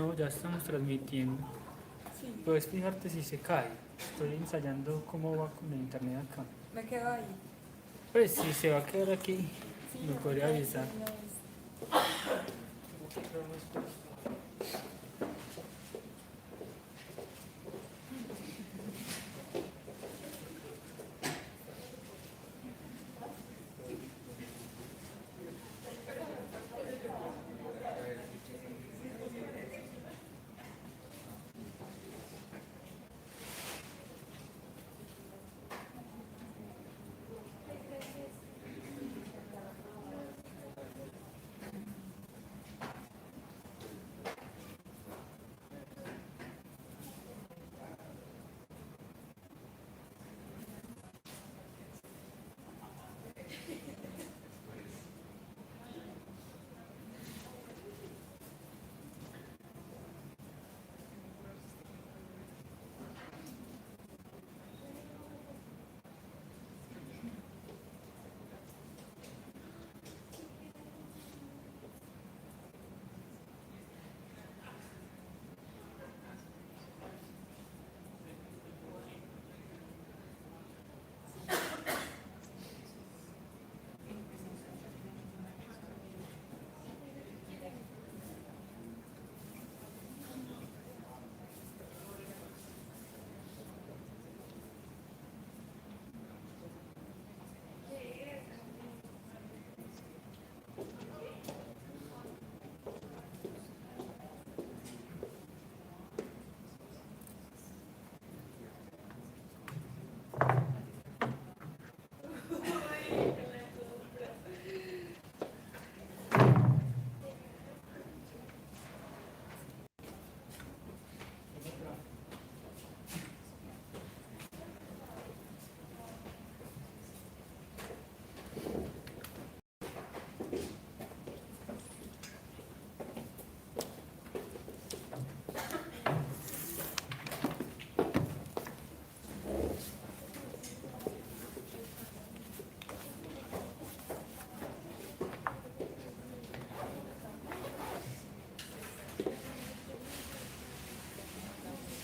No, ya estamos transmitiendo. Sí, Puedes fijarte si se cae. Estoy ensayando cómo va con el internet acá. me quedo ahí. Pues si se va a quedar aquí, Sí, me yo me podría quedo ahí, avisar. sí, no es-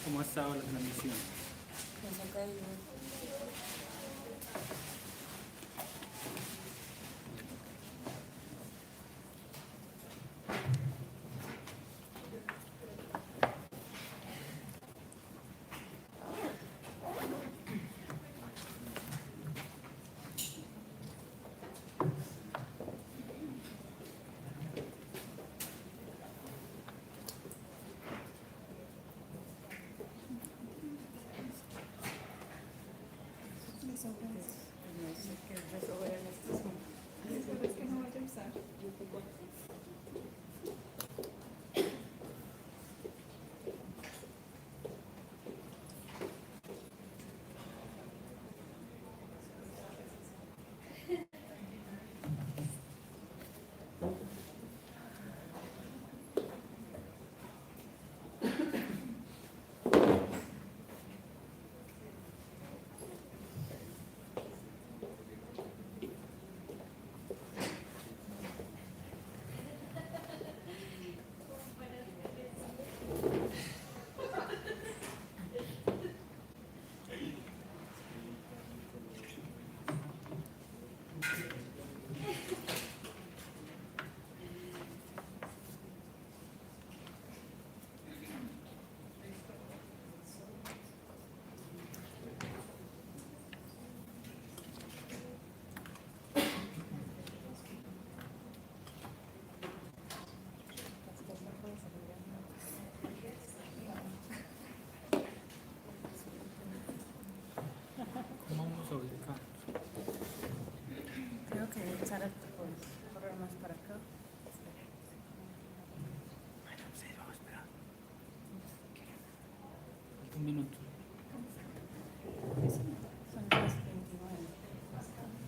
¿Cómo ha estado la transmisión? me ha caído. No sé qué resolver en estos momentos. Es que no vaya a usar. ¿Cómo vamos a ubicar? Creo que Sara te puedes correr más para acá. Bueno, sí, vamos a esperar. Un minuto. Son las 29.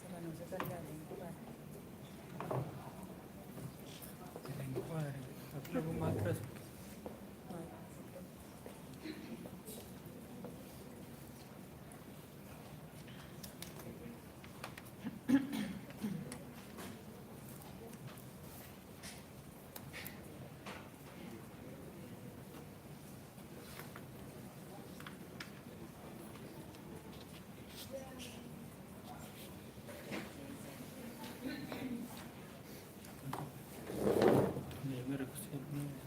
Sara, no se salga de empujar. El encuadre. Aquí algo más atrás. Bien.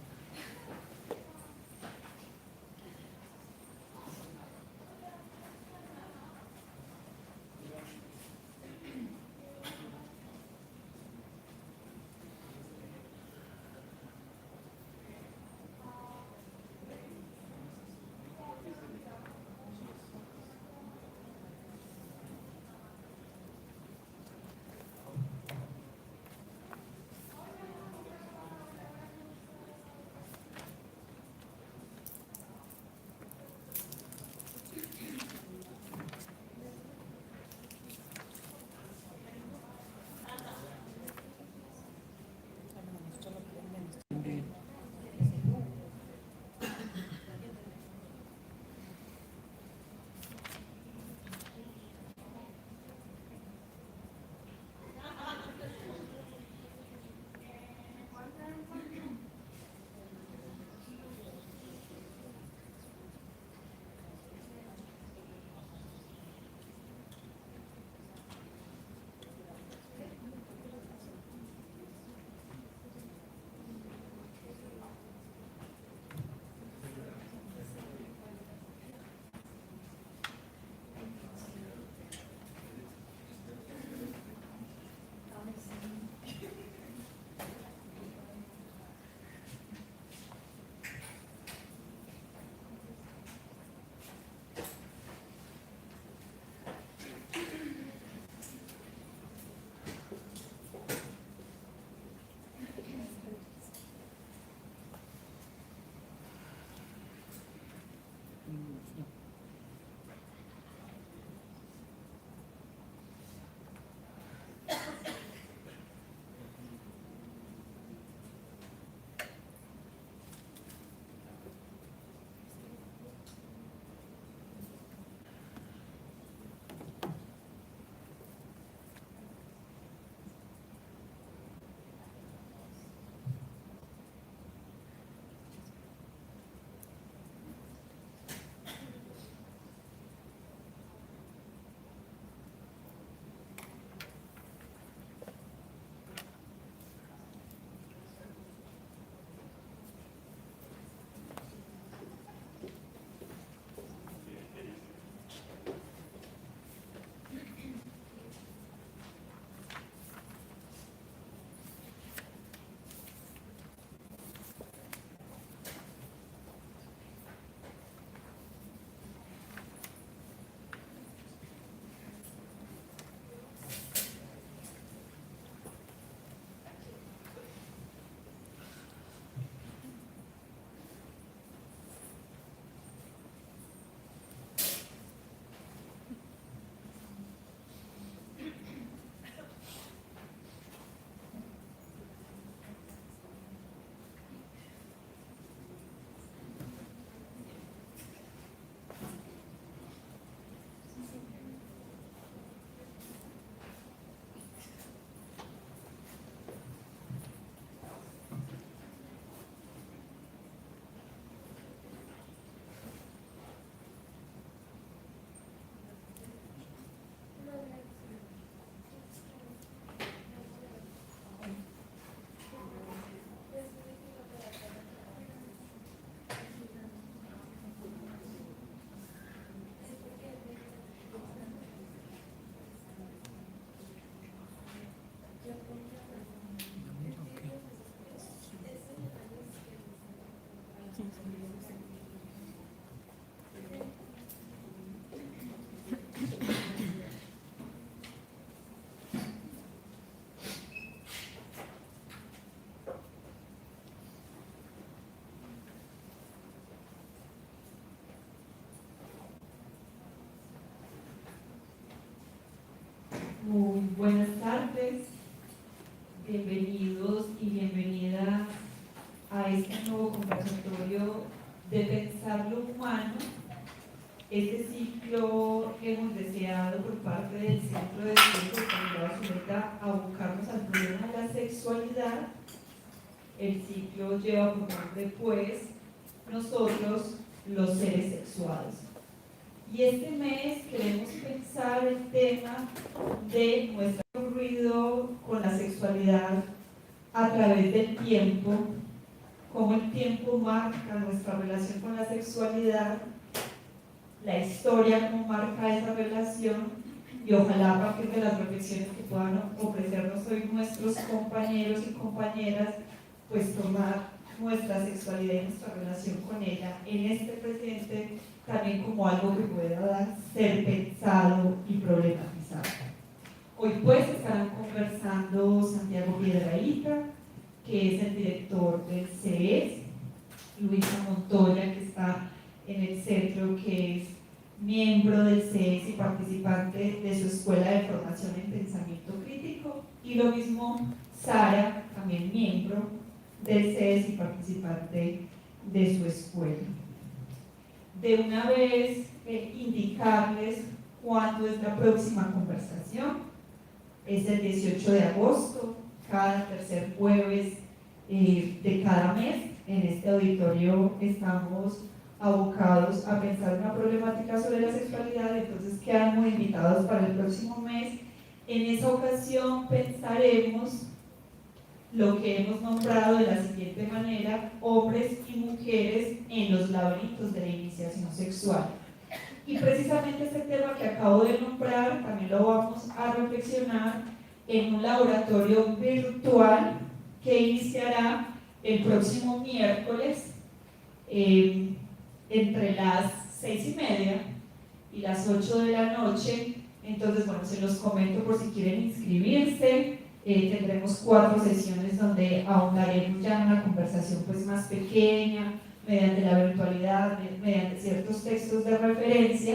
Muy buenas tardes, bienvenidos y bienvenidas a este nuevo conversatorio de Pensar lo Humano. Este ciclo hemos deseado por parte del Centro de Estudios de Calidad Zuleta abocarnos al problema de la sexualidad. El ciclo lleva por nombre, pues, nosotros los seres sexuados. Y este mes queremos pensar el tema de nuestro ruido con la sexualidad a través del tiempo cómo el tiempo marca nuestra relación con la sexualidad, la historia cómo marca esa relación, y ojalá a partir de las reflexiones que puedan ofrecernos hoy nuestros compañeros y compañeras, pues tomar nuestra sexualidad y nuestra relación con ella en este presente también como algo que pueda ser pensado y problematizado. Hoy pues estarán conversando Santiago Piedrahíta, que es el director del CES, Luisa Montoya, que está en el centro, que es miembro del CES y participante de su Escuela de Formación en Pensamiento Crítico, y lo mismo Sara, también miembro del CES y participante de su escuela. De una vez indicarles cuándo es la próxima conversación. Es el 18 de agosto, cada tercer jueves de cada mes. En este auditorio estamos abocados a pensar una problemática sobre la sexualidad, entonces quedan muy invitados para el próximo mes. En esa ocasión pensaremos lo que hemos nombrado de la siguiente manera: hombres y mujeres en los laberintos de la iniciación sexual. Y precisamente este tema que acabo de nombrar también lo vamos a reflexionar en un laboratorio virtual que iniciará el próximo miércoles entre las 6:30 y las 8 de la noche. Entonces, bueno, se los comento por si quieren inscribirse. Tendremos 4 sesiones donde ahondaremos ya en una conversación pues más pequeña, mediante la virtualidad, mediante ciertos textos de referencia.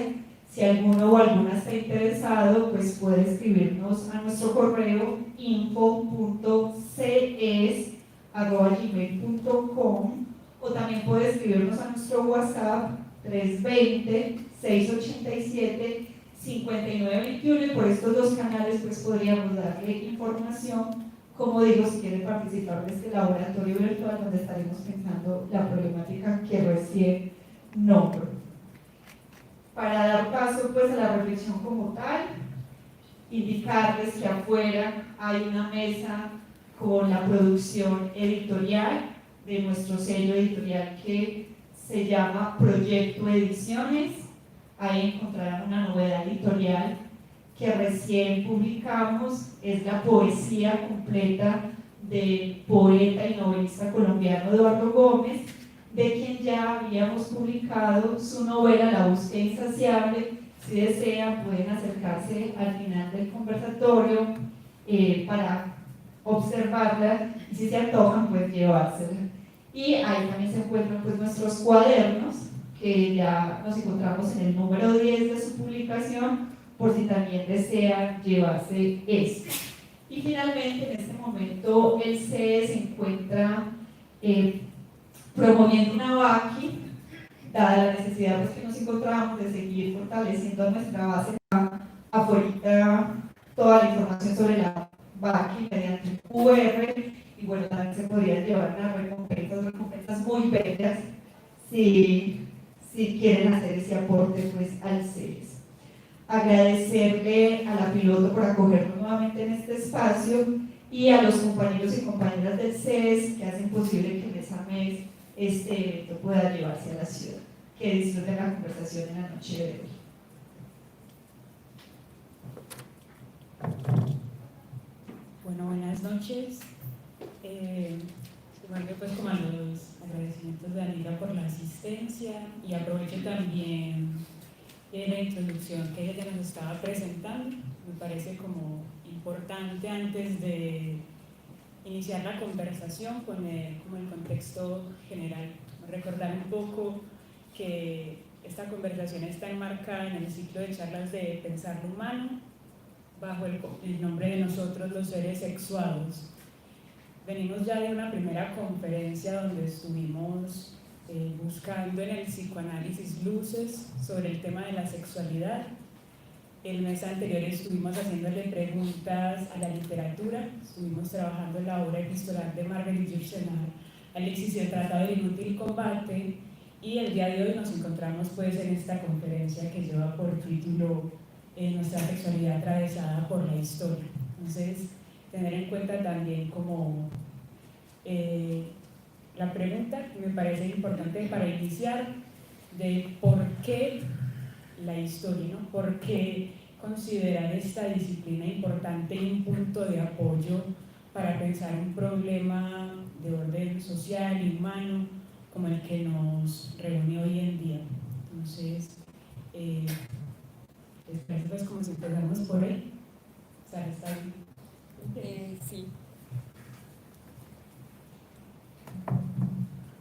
Si alguno o alguna está interesado, pues puede escribirnos a nuestro correo info.ces@gmail.com, o también puede escribirnos a nuestro WhatsApp 320-687-5921, y por estos 2 canales pues podríamos darle información. Como digo, si quieren participar de este laboratorio virtual donde estaremos pensando la problemática que recién nombro. Para dar paso pues a la reflexión como tal, indicarles que afuera hay una mesa con la producción editorial de nuestro sello editorial que se llama Proyecto Ediciones. Ahí encontrarán una novedad editorial que recién publicamos, es la poesía completa del poeta y novelista colombiano Eduardo Gómez, de quien ya habíamos publicado su novela La búsqueda insaciable. Si desean pueden acercarse al final del conversatorio para observarla, y si se antojan pues llevársela. Y ahí también se encuentran pues nuestros cuadernos, que ya nos encontramos en el número 10 de su publicación, por si también desean llevarse esto. Y finalmente, en este momento el CE se encuentra promoviendo una VAQUI, dada la necesidad pues, que nos encontramos de seguir fortaleciendo nuestra base afuera, toda la información sobre la VAQUI mediante el QR, y bueno, también se podrían llevar unas recompensas muy bellas si quieren hacer ese aporte pues al CES. Agradecerle a la piloto por acogernos nuevamente en este espacio, y a los compañeros y compañeras del CES que hacen posible que mes a mes este evento pueda llevarse a la ciudad. Que disfruten la conversación en la noche de hoy. Bueno, buenas noches. Sumarme pues como a los agradecimientos de Anita por la asistencia, y aprovecho también la introducción que ella nos estaba presentando. Me parece como importante, antes de iniciar la conversación, poner como el contexto general, recordar un poco que esta conversación está enmarcada en el ciclo de charlas de Pensar lo Humano, bajo el nombre de Nosotros los Seres Sexuados. Venimos ya de una primera conferencia donde estuvimos buscando en el psicoanálisis luces sobre el tema de la sexualidad. El mes anterior estuvimos haciéndole preguntas a la literatura, estuvimos trabajando en la obra epistolar de Marguerite Yourcenar, Alexis y el Tratado del Inútil Combate, y el día de hoy nos encontramos pues en esta conferencia que lleva por título Nuestra sexualidad atravesada por la historia. Entonces, tener en cuenta también como la pregunta que me parece importante para iniciar de por qué la historia, ¿no? ¿Por qué considerar esta disciplina importante y un punto de apoyo para pensar un problema de orden social y humano como el que nos reúne hoy en día? Entonces, pues como si empezamos por ahí. Sara, ¿está bien? Sí.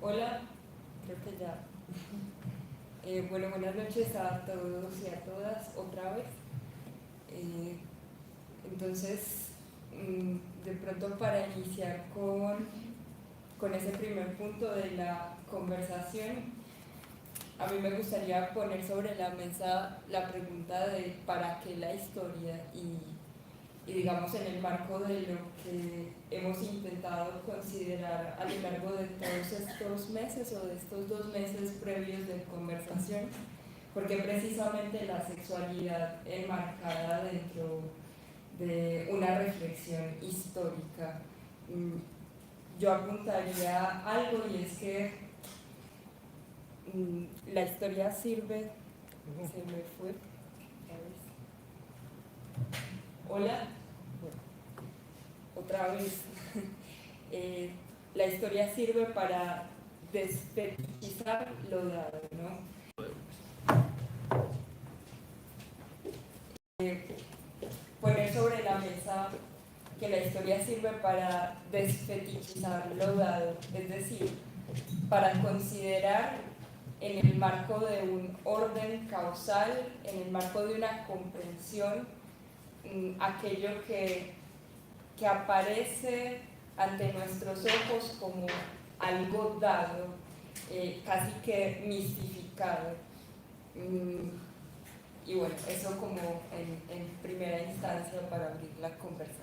Hola, creo que ya. Bueno, buenas noches a todos y a todas otra vez. Entonces, de pronto para iniciar con ese primer punto de la conversación, a mí me gustaría poner sobre la mesa la pregunta de ¿para qué la historia? Y digamos en el marco de lo que hemos intentado considerar a lo largo de todos estos meses o de estos 2 meses previos de conversación, porque precisamente la sexualidad enmarcada dentro de una reflexión histórica, yo apuntaría algo, y es que la historia sirve, se me fue, hola, otra vez, la historia sirve para desfetichizar lo dado, ¿no? Poner sobre la mesa que la historia sirve para desfetichizar lo dado, es decir, para considerar en el marco de un orden causal, en el marco de una comprensión, aquello que aparece ante nuestros ojos como algo dado, casi que mistificado. Y bueno, eso como en primera instancia para abrir la conversación.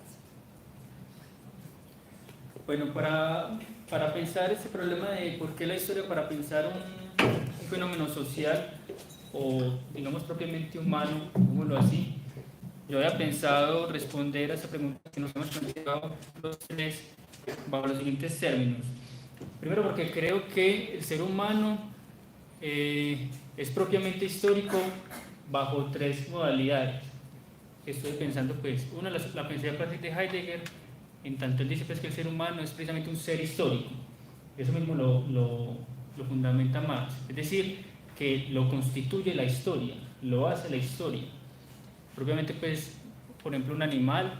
Bueno, para pensar este problema de por qué la historia para pensar un fenómeno social o digamos propiamente humano, digámoslo así, yo había pensado responder a esa pregunta que nos hemos planteado los tres bajo los siguientes términos. Primero, porque creo que el ser humano es propiamente histórico bajo 3 modalidades. Estoy pensando, pues, una la pensé a partir de Heidegger, en tanto él dice pues, que el ser humano es precisamente un ser histórico. Eso mismo lo fundamenta Marx, es decir, que lo constituye la historia, lo hace la historia. Propiamente, pues, por ejemplo, un animal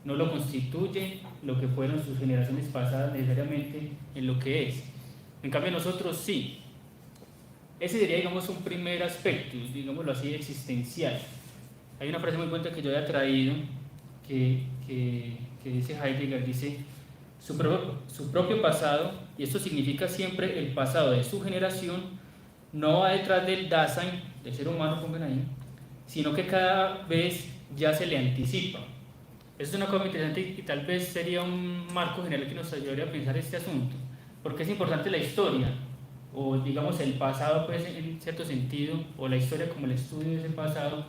no lo constituye lo que fueron sus generaciones pasadas necesariamente en lo que es. En cambio, nosotros sí. Ese sería, digamos, un primer aspecto, digámoslo así, existencial. Hay una frase muy buena que yo había traído que dice Heidegger, dice, su propio pasado, y esto significa siempre el pasado de su generación, no va detrás del Dasein, del ser humano, pongan ahí, sino que cada vez ya se le anticipa. Eso es una cosa muy interesante y tal vez sería un marco general que nos ayudaría a pensar este asunto. ¿Por qué es importante la historia? O digamos el pasado, pues en cierto sentido, o la historia como el estudio de ese pasado,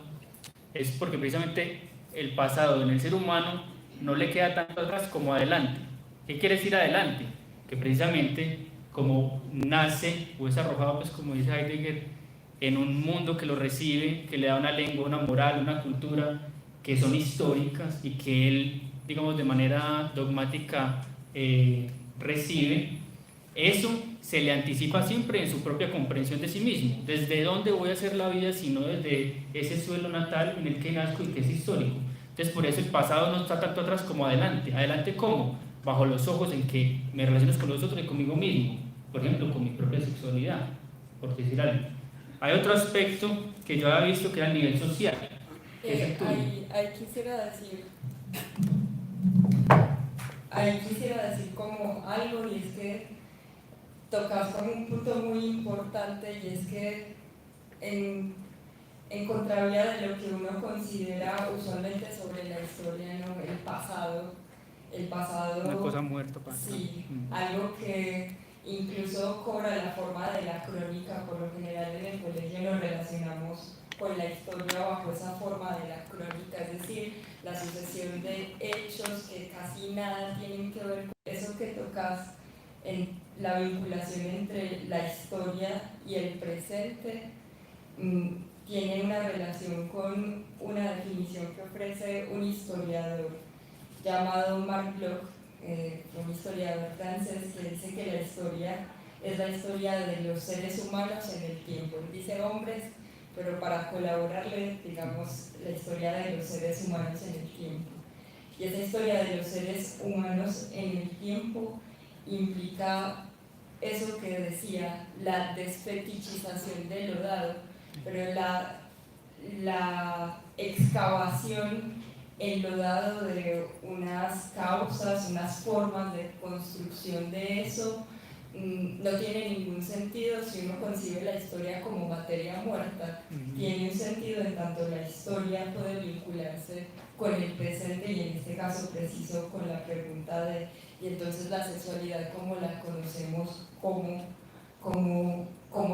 es porque precisamente el pasado en el ser humano no le queda tanto atrás como adelante. ¿Qué quiere decir adelante? Que precisamente como nace o es arrojado, pues como dice Heidegger, en un mundo que lo recibe, que le da una lengua, una moral, una cultura que son históricas y que él, digamos, de manera dogmática recibe, eso se le anticipa siempre en su propia comprensión de sí mismo. ¿Desde dónde voy a hacer la vida sino desde ese suelo natal en el que nazco y que es histórico? Entonces, por eso el pasado no está tanto atrás como adelante. ¿Adelante cómo? Bajo los ojos en que me relaciono con los otros y conmigo mismo. Por ejemplo, con mi propia sexualidad, por decir algo. Hay otro aspecto que yo había visto que era el nivel social. Ahí quisiera decir como algo, y es que tocas con un punto muy importante, y es que en contravía de lo que uno considera usualmente sobre la historia, ¿no? El pasado, Una cosa muerta, sí, algo que incluso cobra la forma de la crónica. Por lo general en el colegio lo relacionamos con la historia bajo esa forma de la crónica, es decir, la sucesión de hechos que casi nada tienen que ver con eso que tocas. en la vinculación entre la historia y el presente tiene una relación con una definición que ofrece un historiador llamado Marc Bloch, un historiador francés, que dice que la historia es la historia de los seres humanos en el tiempo. Dice hombres, pero para colaborarle, digamos, la historia de los seres humanos en el tiempo. Y esa historia de los seres humanos en el tiempo implica eso que decía, la desfetichización de lo dado, pero la excavación en lo dado de unas causas, unas formas de construcción de eso, no tiene ningún sentido si uno concibe la historia como materia muerta. Tiene un sentido en tanto la historia puede vincularse con el presente y en este caso preciso con la pregunta de y entonces la sexualidad como la conocemos, cómo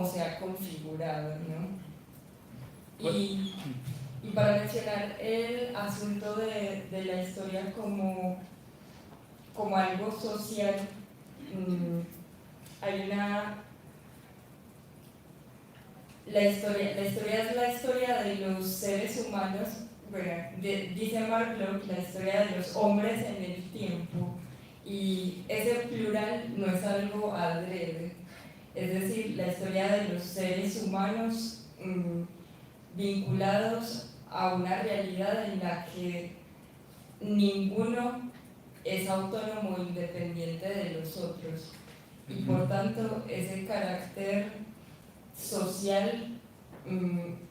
se ha configurado, ¿no? Y para mencionar el asunto de la historia como algo social, la historia es la historia de los seres humanos, bueno, dice Marc Bloch, la historia de los hombres en el tiempo, y ese plural no es algo adrede, es decir, la historia de los seres humanos vinculados a una realidad en la que ninguno es autónomo o independiente de los otros. Y por tanto, ese carácter social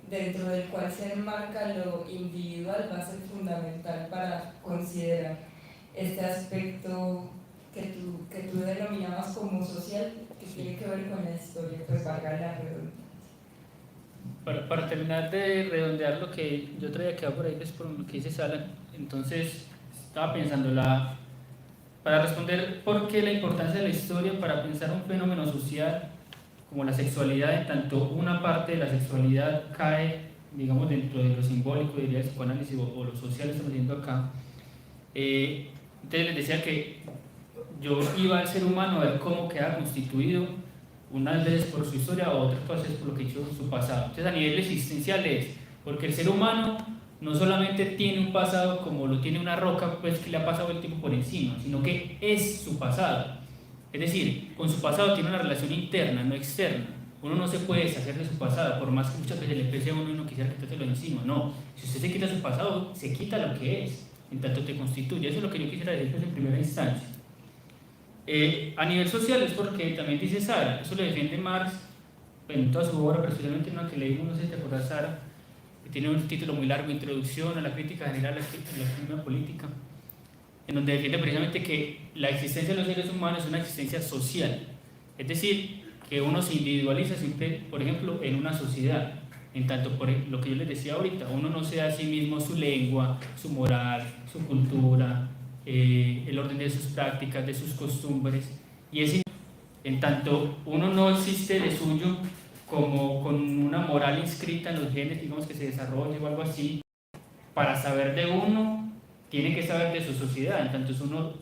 dentro del cual se enmarca lo individual va a ser fundamental para considerar este aspecto que tú denominabas como social, que tiene que ver con la historia, pues valga la redundancia. Para terminar de redondear lo que yo traía quedado por ahí, es por lo que dice Sala, entonces estaba pensando para responder por qué la importancia de la historia para pensar un fenómeno social como la sexualidad, en tanto una parte de la sexualidad cae, digamos, dentro de lo simbólico, diría el psicoanálisis, o lo social, estamos viendo acá. Entonces les decía que yo iba al ser humano a ver cómo queda constituido, unas veces por su historia, o otras veces por lo que hizo su pasado. Entonces a nivel existencial es, porque el ser humano no solamente tiene un pasado como lo tiene una roca, pues que le ha pasado el tiempo por encima, sino que es su pasado. Es decir, con su pasado tiene una relación interna, no externa. Uno no se puede deshacer de su pasado, por más que muchas veces le pese a uno y no quisiera quitárselo encima. No, si usted se quita su pasado, se quita lo que es, en tanto te constituye. Eso es lo que yo quisiera decir pues, en primera instancia. A nivel social es porque también dice Sara, eso lo defiende Marx en toda su obra, pero especialmente en una que leímos, no sé si te acuerdas, Sara, que tiene un título muy largo, Introducción a la crítica general a la economía política, en donde defiende precisamente que la existencia de los seres humanos es una existencia social, es decir, que uno se individualiza siempre, por ejemplo, en una sociedad, en tanto por lo que yo les decía ahorita, uno no se da a sí mismo su lengua, su moral, su cultura, el orden de sus prácticas, de sus costumbres, y es en tanto uno no existe de suyo como con una moral inscrita en los genes, digamos que se desarrolle o algo así. Para saber de uno, tiene que saber de su sociedad, en tanto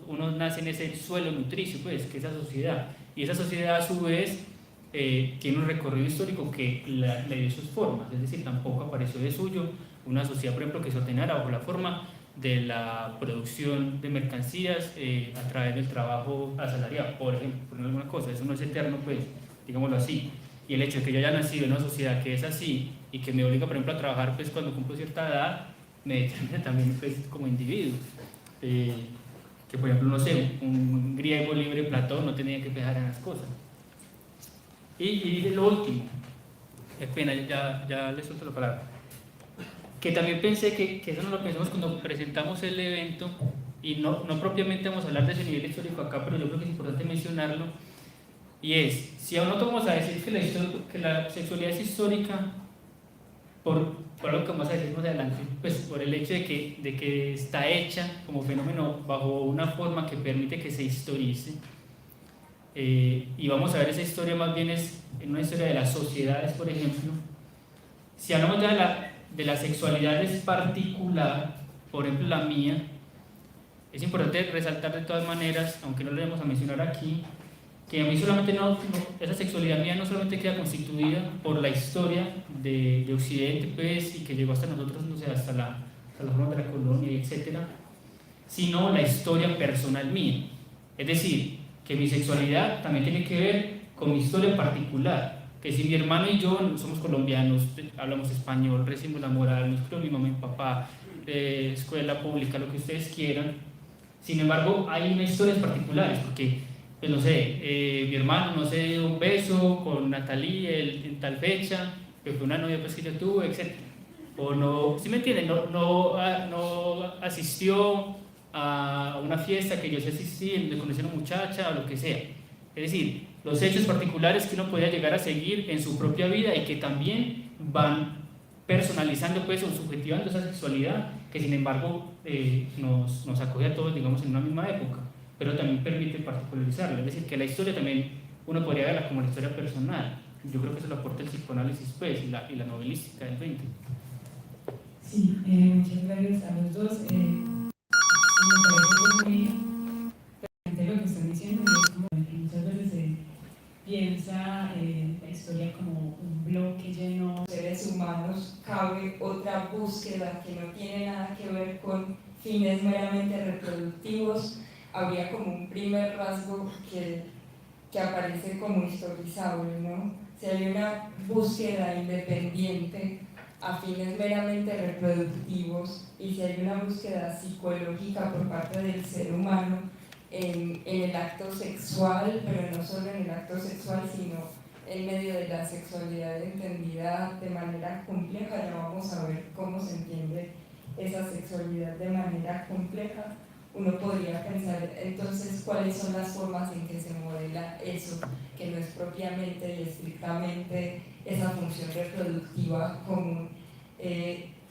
uno nace en ese suelo nutricio, pues, que es esa sociedad, y esa sociedad a su vez tiene un recorrido histórico que le dio sus formas, es decir, tampoco apareció de suyo una sociedad, por ejemplo, que se ordenara bajo la forma de la producción de mercancías a través del trabajo asalariado, por ejemplo, por alguna cosa. Eso no es eterno, pues, digámoslo así. Y el hecho de que yo haya nacido en una sociedad que es así y que me obliga, por ejemplo, a trabajar pues, cuando cumplo cierta edad, me determina también pues, como individuo. Que, por ejemplo, no sé, un griego libre, Platón, no tenía que pegar en las cosas. Y lo último, es pena, ya le suelto la palabra. Que también pensé que eso no lo pensamos cuando presentamos el evento, y no propiamente vamos a hablar de ese nivel histórico acá, pero yo creo que es importante mencionarlo, y es, si aún no vamos a decir que la sexualidad es histórica, por algo que vamos a decir más adelante, pues por el hecho de que está hecha como fenómeno bajo una forma que permite que se historice, y vamos a ver esa historia más bien es en una historia de las sociedades, por ejemplo. Si hablamos ya de la sexualidad es particular, por ejemplo la mía, es importante resaltar de todas maneras, aunque no lo vamos a mencionar aquí, que a mí solamente esa sexualidad mía no solamente queda constituida por la historia de Occidente, pues, y que llegó hasta nosotros, no sé, hasta la forma de la colonia, etcétera, sino la historia personal mía. Es decir, que mi sexualidad también tiene que ver con mi historia particular, que si mi hermano y yo somos colombianos, hablamos español, recibimos la moral, nos crió mi mamá y mi papá, escuela pública, lo que ustedes quieran, sin embargo hay unas historias particulares, porque, pues no sé, mi hermano, no sé, dio un beso con Natalie en tal fecha, que fue una novia pues, que yo tuve, etc. O no, ¿sí me entienden? No asistió a una fiesta que yo sí asistí, donde conocí a una muchacha o lo que sea. Es decir, los hechos particulares que uno podía llegar a seguir en su propia vida y que también van personalizando pues, o subjetivando esa sexualidad que sin embargo nos acoge a todos, digamos, en una misma época, pero también permite particularizarla. Es decir, que la historia también uno podría verla como la historia personal. Yo creo que eso lo aporta el psicoanálisis pues, y la novelística del 20. Sí, muchas gracias a los dos. Me parece muy interesante lo que están diciendo, y es como que muchas veces se piensa la historia como un bloque lleno de seres humanos, cabe otra búsqueda que no tiene nada que ver con fines meramente reproductivos. Habría como un primer rasgo que aparece como historizable, ¿no? Si hay una búsqueda independiente a fines meramente reproductivos y si hay una búsqueda psicológica por parte del ser humano en el acto sexual, pero no solo en el acto sexual, sino en medio de la sexualidad entendida de manera compleja. Ya vamos a ver cómo se entiende esa sexualidad de manera compleja. Uno podría pensar entonces cuáles son las formas en que se modela eso, que no es propiamente y estrictamente esa función reproductiva común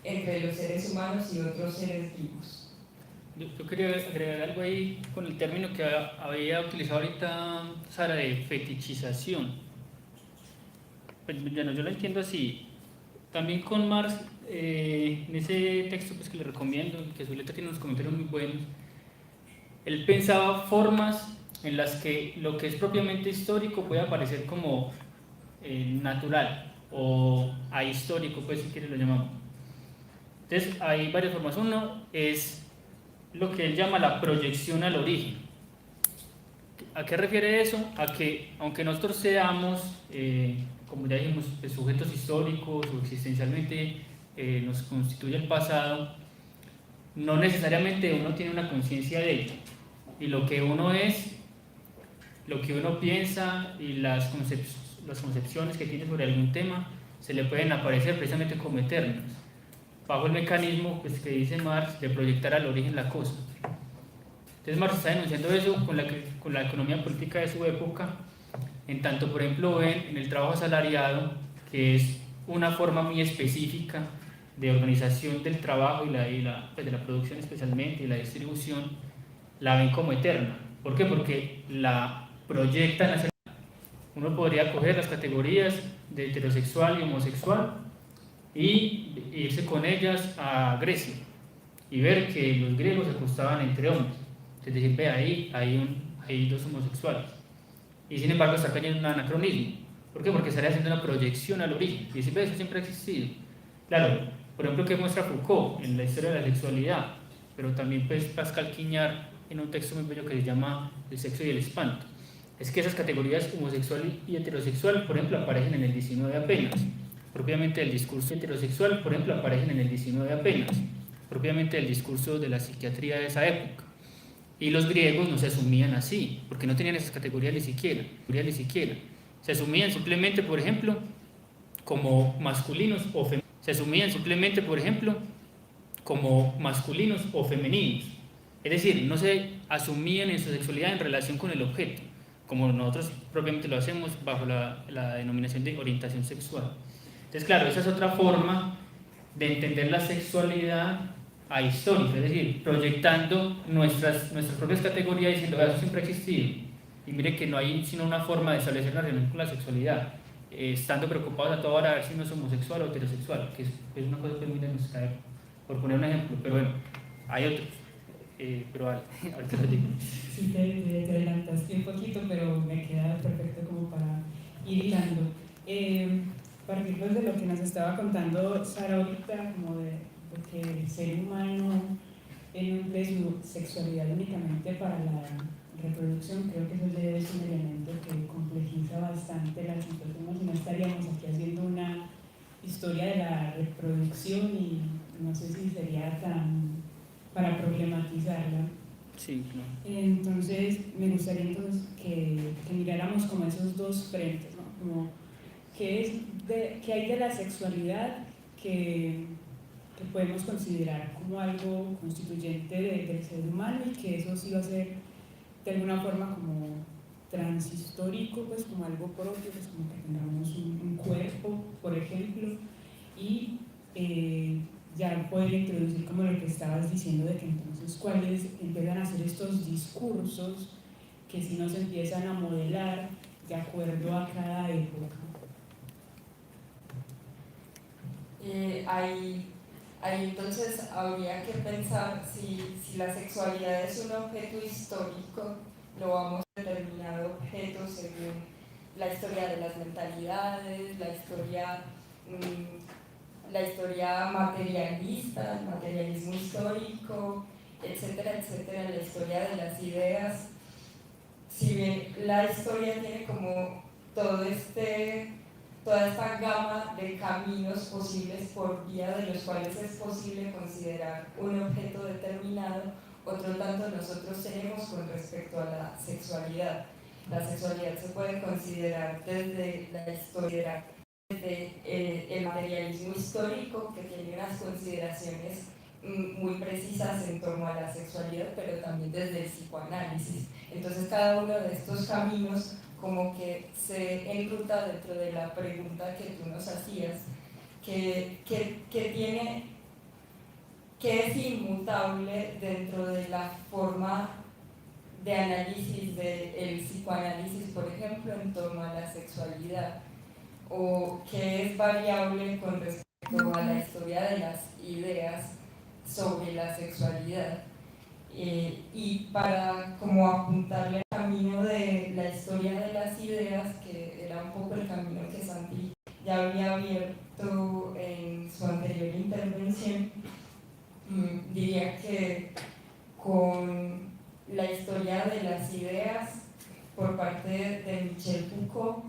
entre los seres humanos y otros seres vivos. Yo quería agregar algo ahí con el término que había utilizado ahorita Sara de fetichización. Pues, yo lo entiendo así. También con Marx, en ese texto pues, que le recomiendo, que su letra tiene unos comentarios muy buenos, él pensaba formas en las que lo que es propiamente histórico puede aparecer como natural o ahistórico, pues si quiere lo llamamos. Entonces hay varias formas. Uno es lo que él llama la proyección al origen. ¿A qué refiere eso? A que aunque nosotros seamos, como ya dijimos, pues, sujetos históricos o existencialmente nos constituye el pasado, no necesariamente uno tiene una conciencia de ello. Y lo que uno es, lo que uno piensa y las concepciones que tiene sobre algún tema se le pueden aparecer precisamente como eternas, bajo el mecanismo pues, que dice Marx de proyectar al origen la cosa. Entonces Marx está denunciando eso con la economía política de su época, en tanto, por ejemplo, ven en el trabajo asalariado, que es una forma muy específica de organización del trabajo pues de la producción especialmente y la distribución, la ven como eterna. ¿Por qué? Porque la proyectan hacia... Uno podría coger las categorías de heterosexual y homosexual y irse con ellas a Grecia y ver que los griegos se acostaban entre hombres. Es decir, ve ahí hay dos homosexuales. Y sin embargo está cayendo en un anacronismo. ¿Por qué? Porque estaría haciendo una proyección al origen. Y dice, ve, eso siempre ha existido. Claro, por ejemplo, ¿qué muestra Foucault en la historia de la sexualidad? Pero también pues, Pascal Quignard en un texto muy bello que se llama El sexo y el espanto. Es que esas categorías homosexual y heterosexual, por ejemplo, aparecen en el 19 apenas. Propiamente el discurso heterosexual, por ejemplo, aparecen en el 19 apenas. Propiamente el discurso de la psiquiatría de esa época. Y los griegos no se asumían así, porque no tenían esas categorías ni siquiera. Se asumían simplemente, por ejemplo, como masculinos o femeninos. Se asumían simplemente, por ejemplo, como masculinos o femeninos. Es decir, no se asumían en su sexualidad en relación con el objeto, como nosotros propiamente lo hacemos bajo la denominación de orientación sexual. Entonces, claro, esa es otra forma de entender la sexualidad ahistórica, es decir, proyectando nuestras propias categorías diciendo que eso siempre ha existido. Y mire que no hay sino una forma de establecer una relación con la sexualidad, estando preocupados a toda hora a ver si uno es homosexual o heterosexual, que es una cosa que es muy de nuestra época, por poner un ejemplo, pero bueno, hay otros. pero vale, ahorita lo digo. Sí, te adelantaste un poquito, pero me queda perfecto como para ir hilando. Partir pues, de lo que nos estaba contando Sara ahorita, como de que el ser humano no emplea su sexualidad únicamente para la reproducción, creo que eso ya es un elemento que complejiza bastante la situación, si no estaríamos aquí haciendo una historia de la reproducción y no sé si sería tan para problematizarla. Sí, claro. Entonces, me gustaría entonces que miráramos como esos dos frentes, ¿no? Como qué hay de la sexualidad que podemos considerar como algo constituyente del ser humano y que eso sí va a ser de alguna forma como transhistórico, pues como algo propio, pues como que tengamos un cuerpo, por ejemplo, y ya poder introducir como lo que estabas diciendo de que entonces cuáles empiezan a ser estos discursos que sí nos empiezan a modelar de acuerdo a cada época. Ahí entonces habría que pensar si la sexualidad es un objeto histórico, lo vamos a determinar objeto según la historia de las mentalidades, la historia materialista, el materialismo histórico, etcétera, etcétera, la historia de las ideas. Si bien la historia tiene como toda esta gama de caminos posibles por vía de los cuales es posible considerar un objeto determinado, otro tanto nosotros tenemos con respecto a la sexualidad. La sexualidad se puede considerar desde la historia, desde el materialismo histórico, que tiene unas consideraciones muy precisas en torno a la sexualidad, pero también desde el psicoanálisis. Entonces cada uno de estos caminos como que se enruta dentro de la pregunta que tú nos hacías, que es inmutable dentro de la forma de análisis del psicoanálisis, por ejemplo, en torno a la sexualidad, o que es variable con respecto a la historia de las ideas sobre la sexualidad. Y para como apuntarle al camino de la historia de las ideas, que era un poco el camino que Santi ya había abierto en su anterior intervención, diría que con la historia de las ideas por parte de Michel Foucault,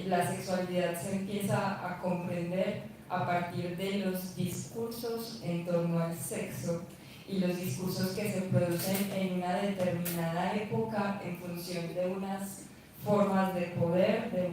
la sexualidad se empieza a comprender a partir de los discursos en torno al sexo y los discursos que se producen en una determinada época en función de unas formas de poder, de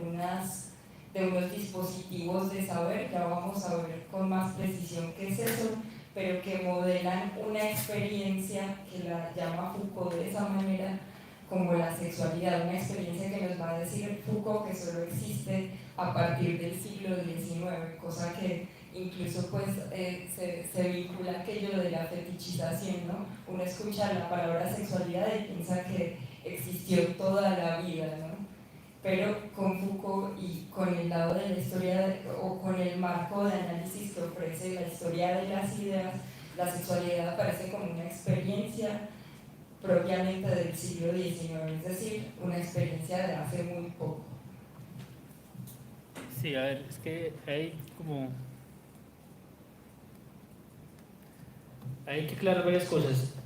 unos dispositivos de saber, ya vamos a ver con más precisión qué es eso, pero que modelan una experiencia que la llama Foucault de esa manera, como la sexualidad, una experiencia que nos va a decir Foucault que solo existe a partir del siglo XIX, cosa que incluso pues se vincula aquello de la fetichización, ¿no? Uno escucha la palabra sexualidad y piensa que existió toda la vida, ¿no? Pero con Foucault y con el lado de la historia o con el marco de análisis que ofrece la historia de las ideas, la sexualidad aparece como una experiencia propiamente del siglo XIX, es decir, una experiencia de hace muy poco. Sí, a ver, es que hay que aclarar varias cosas.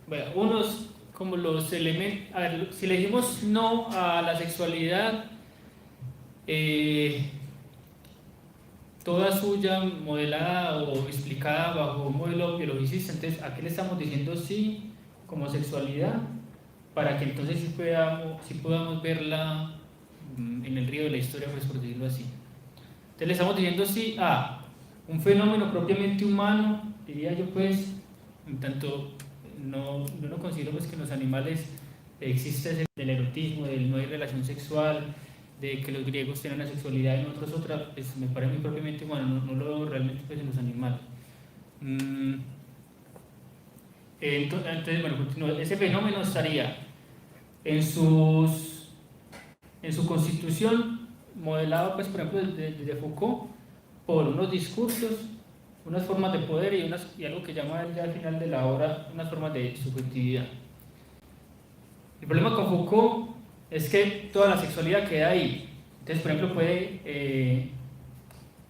Bueno, unos como los elementos, a ver, si le dijimos no a la sexualidad, toda suya modelada o explicada bajo un modelo biologicista, entonces ¿a qué le estamos diciendo sí como sexualidad? Para que entonces sí podamos verla en el río de la historia, pues por decirlo así. Entonces le estamos diciendo sí a un fenómeno propiamente humano, diría yo pues, en tanto yo no considero pues que en los animales existe ese del erotismo, del no hay relación sexual, de que los griegos tienen una sexualidad y nosotros otra, pues me parece muy propiamente humano, no lo veo realmente pues en los animales. Entonces bueno, continúo. Ese fenómeno estaría en su constitución modelado pues por ejemplo desde Foucault por unos discursos unas formas de poder y algo que llama ya al final de la obra unas formas de subjetividad. El problema con Foucault es que toda la sexualidad queda ahí. Entonces, por ejemplo, puede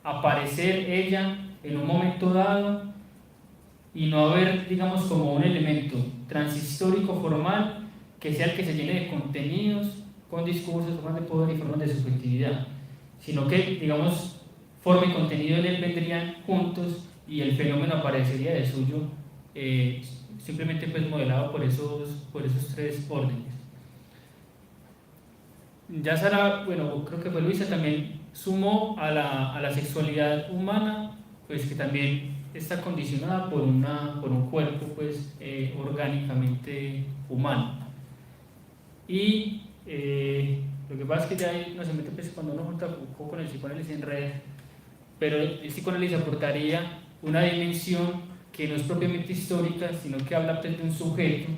aparecer ella en un momento dado y no haber, digamos, como un elemento transhistórico formal que sea el que se llene de contenidos, con discursos, formas de poder y formas de subjetividad, sino que, digamos, forma y contenido en él vendrían juntos y el fenómeno aparecería de suyo, simplemente pues modelado por esos tres órdenes. Ya Sara, bueno, creo que fue Luisa, también sumó a la sexualidad humana, pues que también está condicionada por un cuerpo pues orgánicamente humano. Y lo que pasa es que ya no se mete pues, cuando uno junta Foucault con el psicoanálisis en red, pero el psicoanálisis aportaría una dimensión que no es propiamente histórica, sino que habla pues, de un sujeto,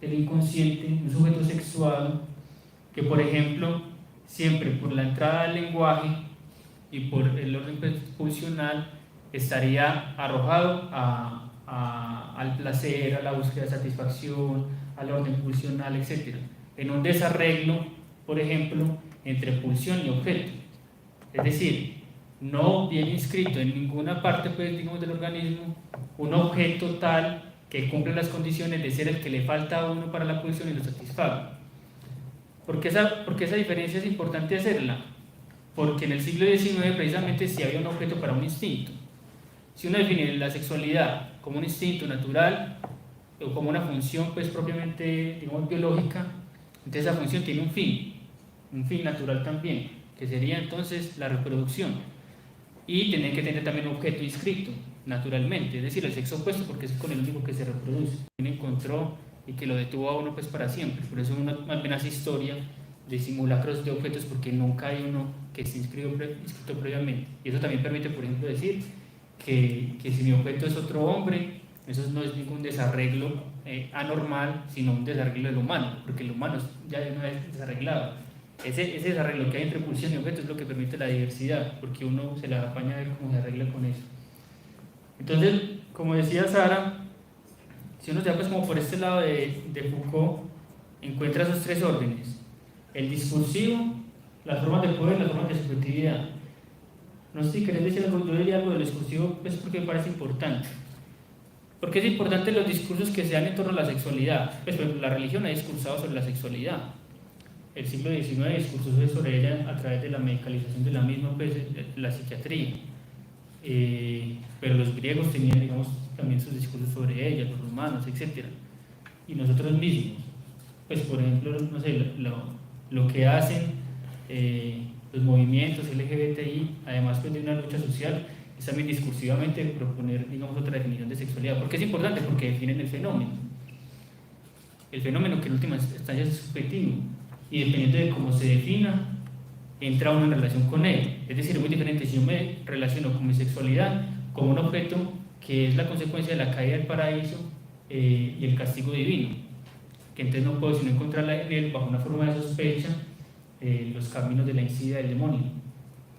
del inconsciente, un sujeto sexual, que por ejemplo, siempre por la entrada del lenguaje y por el orden pulsional, estaría arrojado al placer, a la búsqueda de satisfacción, al orden pulsional, etc. En un desarreglo, por ejemplo, entre pulsión y objeto. Es decir, no viene inscrito en ninguna parte pues, digamos, del organismo un objeto tal que cumple las condiciones de ser el que le falta a uno para la pulsión y lo satisfaga. ¿Por qué esa diferencia es importante hacerla? Porque en el siglo XIX precisamente sí había un objeto para un instinto. Si uno define la sexualidad como un instinto natural o como una función pues propiamente digamos biológica, entonces esa función tiene un fin natural también, que sería entonces la reproducción, y tiene que tener también un objeto inscrito naturalmente, es decir, el sexo opuesto, porque es con el único que se reproduce, quien encontró y que lo detuvo a uno pues para siempre. Por eso uno más bien hace historia de simulacros de objetos, porque nunca hay uno que esté inscrito previamente, y eso también permite, por ejemplo, decir que si mi objeto es otro hombre, eso no es ningún desarreglo anormal, sino un desarreglo del humano, porque el humano ya no es desarreglado. Ese desarreglo que hay entre pulsión y objeto es lo que permite la diversidad, porque uno se la apaña a ver cómo se arregla con eso. Entonces, como decía Sara, si uno se va pues como por este lado de Foucault, encuentra esos tres órdenes: el discursivo, las formas de poder, las formas de subjetividad. No sé si querés decir algo, yo diría algo del discursivo, pues porque me parece importante. ¿Por qué es importante los discursos que se dan en torno a la sexualidad? Pues por ejemplo, la religión ha discursado sobre la sexualidad. El siglo XIX discursó sobre ella a través de la medicalización de la misma, pues la psiquiatría. Pero los griegos tenían, digamos, también sus discursos sobre ella, los romanos, etc. Y nosotros mismos, pues por ejemplo, no sé, lo que hacen los movimientos LGBTI, además pues, de una lucha social, es también discursivamente proponer, digamos, otra definición de sexualidad. ¿Por qué es importante? Porque definen el fenómeno. El fenómeno que en última instancia es subjetivo, y dependiendo de cómo se defina, entra uno en relación con él. Es decir, es muy diferente si yo me relaciono con mi sexualidad como un objeto que es la consecuencia de la caída del paraíso y el castigo divino, que entonces no puedo sino encontrarla en él bajo una forma de sospecha, los caminos de la insidia del demonio.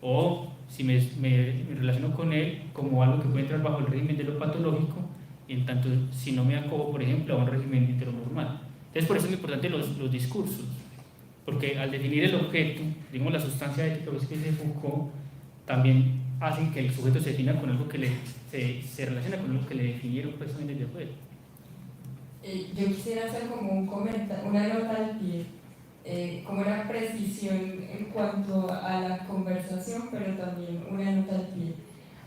O si me relaciono con él como algo que puede entrar bajo el régimen de lo patológico, y en tanto si no me acojo, por ejemplo, a un régimen heteronormal. Entonces por eso es muy importante los discursos, porque al definir el objeto, digamos la sustancia ética que dice Foucault, también hacen que el sujeto se defina con algo que se relaciona con algo que le definieron pues desde afuera. Yo quisiera hacer como un comentario, una nota al pie, como una precisión en cuanto a la conversación, pero también una nota al pie.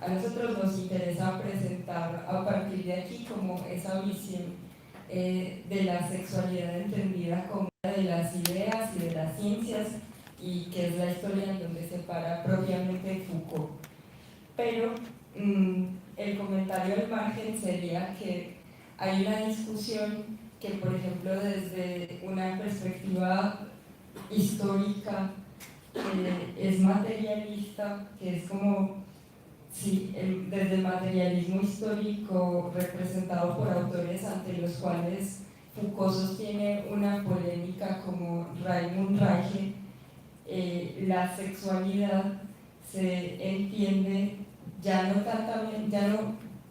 A nosotros nos interesa presentar a partir de aquí como esa visión de la sexualidad entendida como una de las ideas y de las ciencias, y que es la historia en donde se para propiamente Foucault. Pero el comentario al margen sería que hay una discusión que, por ejemplo, desde una perspectiva histórica es materialista, que es como, sí, desde el materialismo histórico representado por autores ante los cuales Foucault sostiene una polémica como Raimund Reiche, la sexualidad se entiende ya no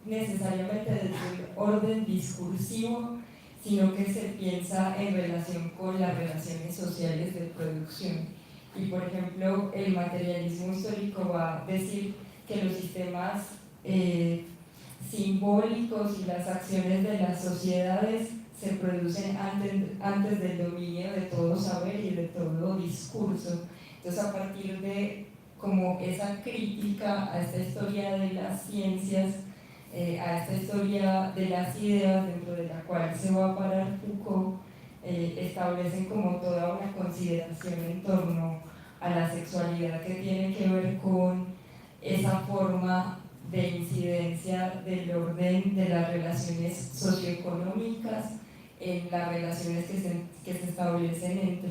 necesariamente desde un orden discursivo, sino que se piensa en relación con las relaciones sociales de producción. Y por ejemplo, el materialismo histórico va a decir que los sistemas simbólicos y las acciones de las sociedades se producen antes del dominio de todo saber y de todo discurso. Entonces, a partir de como esa crítica a esta historia de las ciencias, a esta historia de las ideas dentro de la cual se va a parar Foucault, establecen como toda una consideración en torno a la sexualidad que tiene que ver con esa forma de incidencia del orden de las relaciones socioeconómicas, en las relaciones que se establecen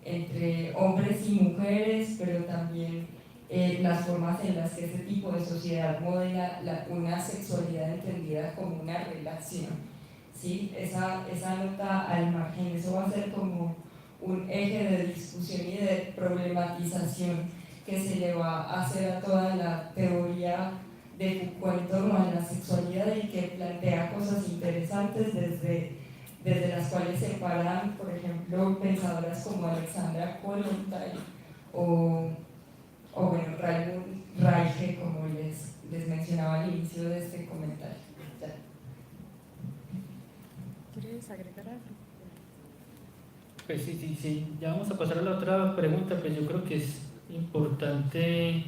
entre hombres y mujeres, pero también las formas en las que ese tipo de sociedad modela una sexualidad entendida como una relación. ¿Sí? Esa nota al margen, eso va a ser como un eje de discusión y de problematización que se le va a hacer a toda la teoría de Foucault en torno a la sexualidad, y que plantea cosas interesantes desde las cuales se paran, por ejemplo, pensadoras como Alexandra Kollontai o bueno, Raimund Reiche, como les mencionaba al inicio de este comentario. Ya. ¿Quieres agregar algo? Pues sí, ya vamos a pasar a la otra pregunta. Pues yo creo que es importante,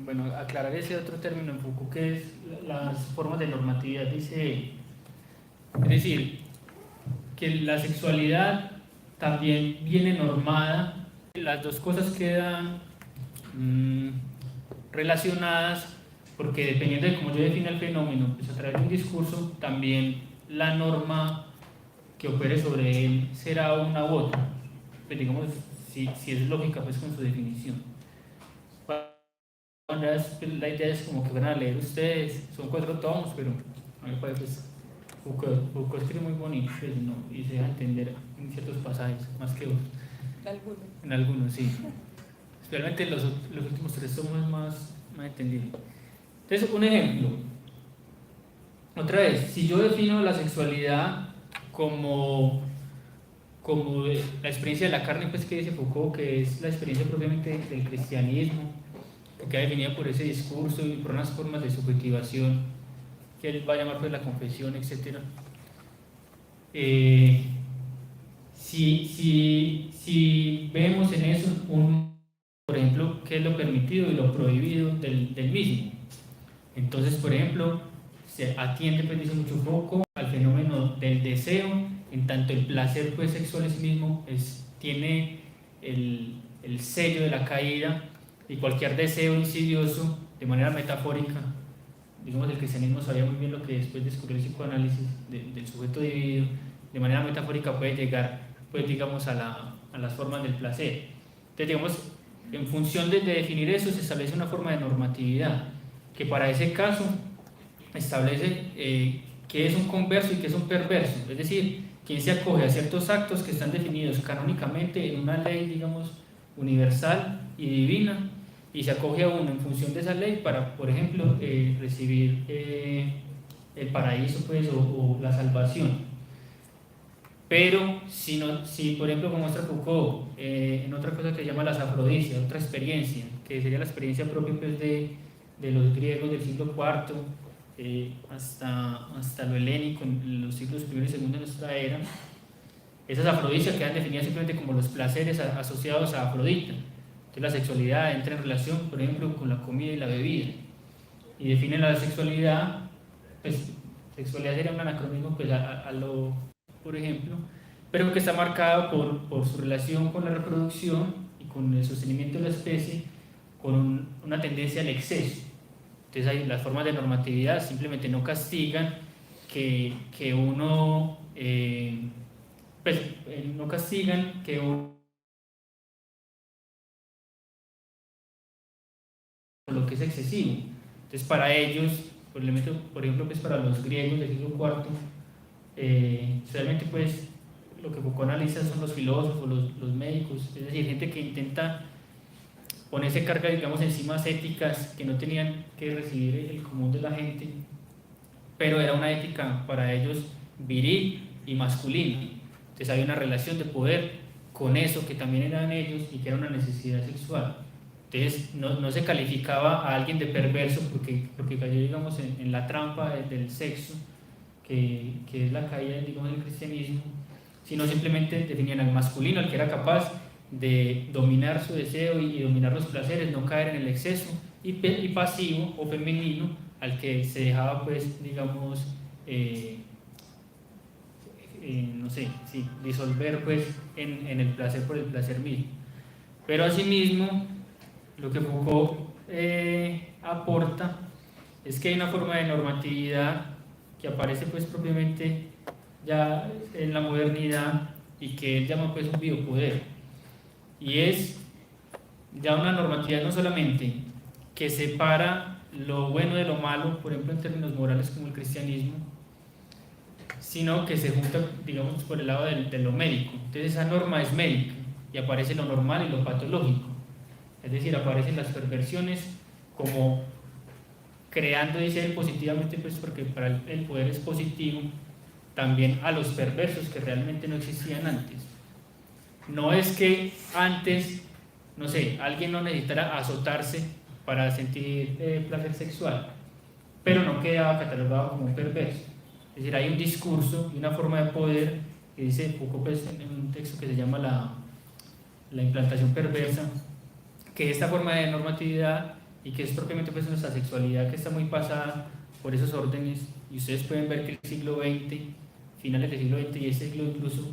bueno, aclarar ese otro término en Foucault, que es las formas de normatividad. Dice, es decir, que la sexualidad también viene normada, las dos cosas quedan relacionadas, porque dependiendo de cómo yo defina el fenómeno, pues a través de un discurso, también la norma que opere sobre él será una u otra, pues digamos, si es lógica pues con su definición. La idea es como que van a leer ustedes, son 4 tomos, pero a mí me parece pues, Foucault escribe muy bonito, pues, ¿no? Y se deja entender en ciertos pasajes, más que otros. En algunos, sí. Especialmente los últimos 3 tomos más entendibles. Entonces, un ejemplo. Otra vez, si yo defino la sexualidad como la experiencia de la carne, pues que dice Foucault, que es la experiencia propiamente del cristianismo, que queda definida por ese discurso y por unas formas de subjetivación que él va a llamar pues la confesión, etc. Si vemos en eso por ejemplo, qué es lo permitido y lo prohibido del mismo, entonces, por ejemplo, se atiende, pues dice mucho Foucault, al fenómeno del deseo, en tanto el placer pues sexual en sí mismo tiene el sello de la caída, y cualquier deseo insidioso, de manera metafórica, digamos, el cristianismo sabía muy bien lo que después descubrió el psicoanálisis del sujeto dividido, de manera metafórica puede llegar, pues digamos, a las formas del placer. Entonces, digamos, en función de definir eso, se establece una forma de normatividad, que para ese caso establece qué es un converso y qué es un perverso, es decir, quién se acoge a ciertos actos que están definidos canónicamente en una ley, digamos, universal y divina, y se acoge a uno en función de esa ley para, por ejemplo, recibir el paraíso pues, o la salvación. Pero si por ejemplo, como muestra Foucault, en otra cosa que se llama las afrodisias, otra experiencia, que sería la experiencia propia pues, de los griegos del siglo IV hasta lo helénico, en los siglos I y II de nuestra era, esas afrodisias quedan definidas simplemente como los placeres asociados a Afrodita. Entonces la sexualidad entra en relación, por ejemplo, con la comida y la bebida, y definen la sexualidad, pues sexualidad sería un anacronismo pues, a lo, por ejemplo, pero que está marcada por su relación con la reproducción y con el sostenimiento de la especie, con una tendencia al exceso. Entonces ahí las formas de normatividad simplemente no castigan que uno, no castigan que uno lo que es excesivo. Entonces para ellos, por ejemplo, pues para los griegos del siglo IV, realmente pues lo que Foucault analiza son los filósofos, los médicos, es decir, gente que intenta ponerse carga, digamos, enzimas éticas que no tenían que recibir el común de la gente, pero era una ética para ellos viril y masculina. Entonces había una relación de poder con eso que también eran ellos y que era una necesidad sexual. Entonces no se calificaba a alguien de perverso porque cayó, digamos, en la trampa del sexo, que es la caída, digamos, del cristianismo, sino simplemente definían al masculino, al que era capaz de dominar su deseo y dominar los placeres, no caer en el exceso, y pasivo o femenino, al que se dejaba, pues, digamos, no sé, sí, disolver, pues, en el placer por el placer mismo. Pero asimismo, lo que Foucault aporta es que hay una forma de normatividad que aparece, pues, propiamente ya en la modernidad y que él llama, pues, un biopoder, y es ya una normatividad no solamente que separa lo bueno de lo malo, por ejemplo en términos morales como el cristianismo, sino que se junta, digamos, por el lado de lo médico. Entonces esa norma es médica y aparece lo normal y lo patológico, es decir, aparecen las perversiones como creando, dice él, positivamente, pues porque para el poder es positivo, también a los perversos que realmente no existían antes. No es que antes, no sé, alguien no necesitara azotarse para sentir placer sexual, pero no quedaba catalogado como un perverso. Es decir, hay un discurso y una forma de poder que dice Foucault, pues, en un texto que se llama la implantación perversa, que esta forma de normatividad y que es propiamente, pues, nuestra sexualidad, que está muy pasada por esos órdenes, y ustedes pueden ver que el siglo XX, finales del siglo XX y este siglo incluso,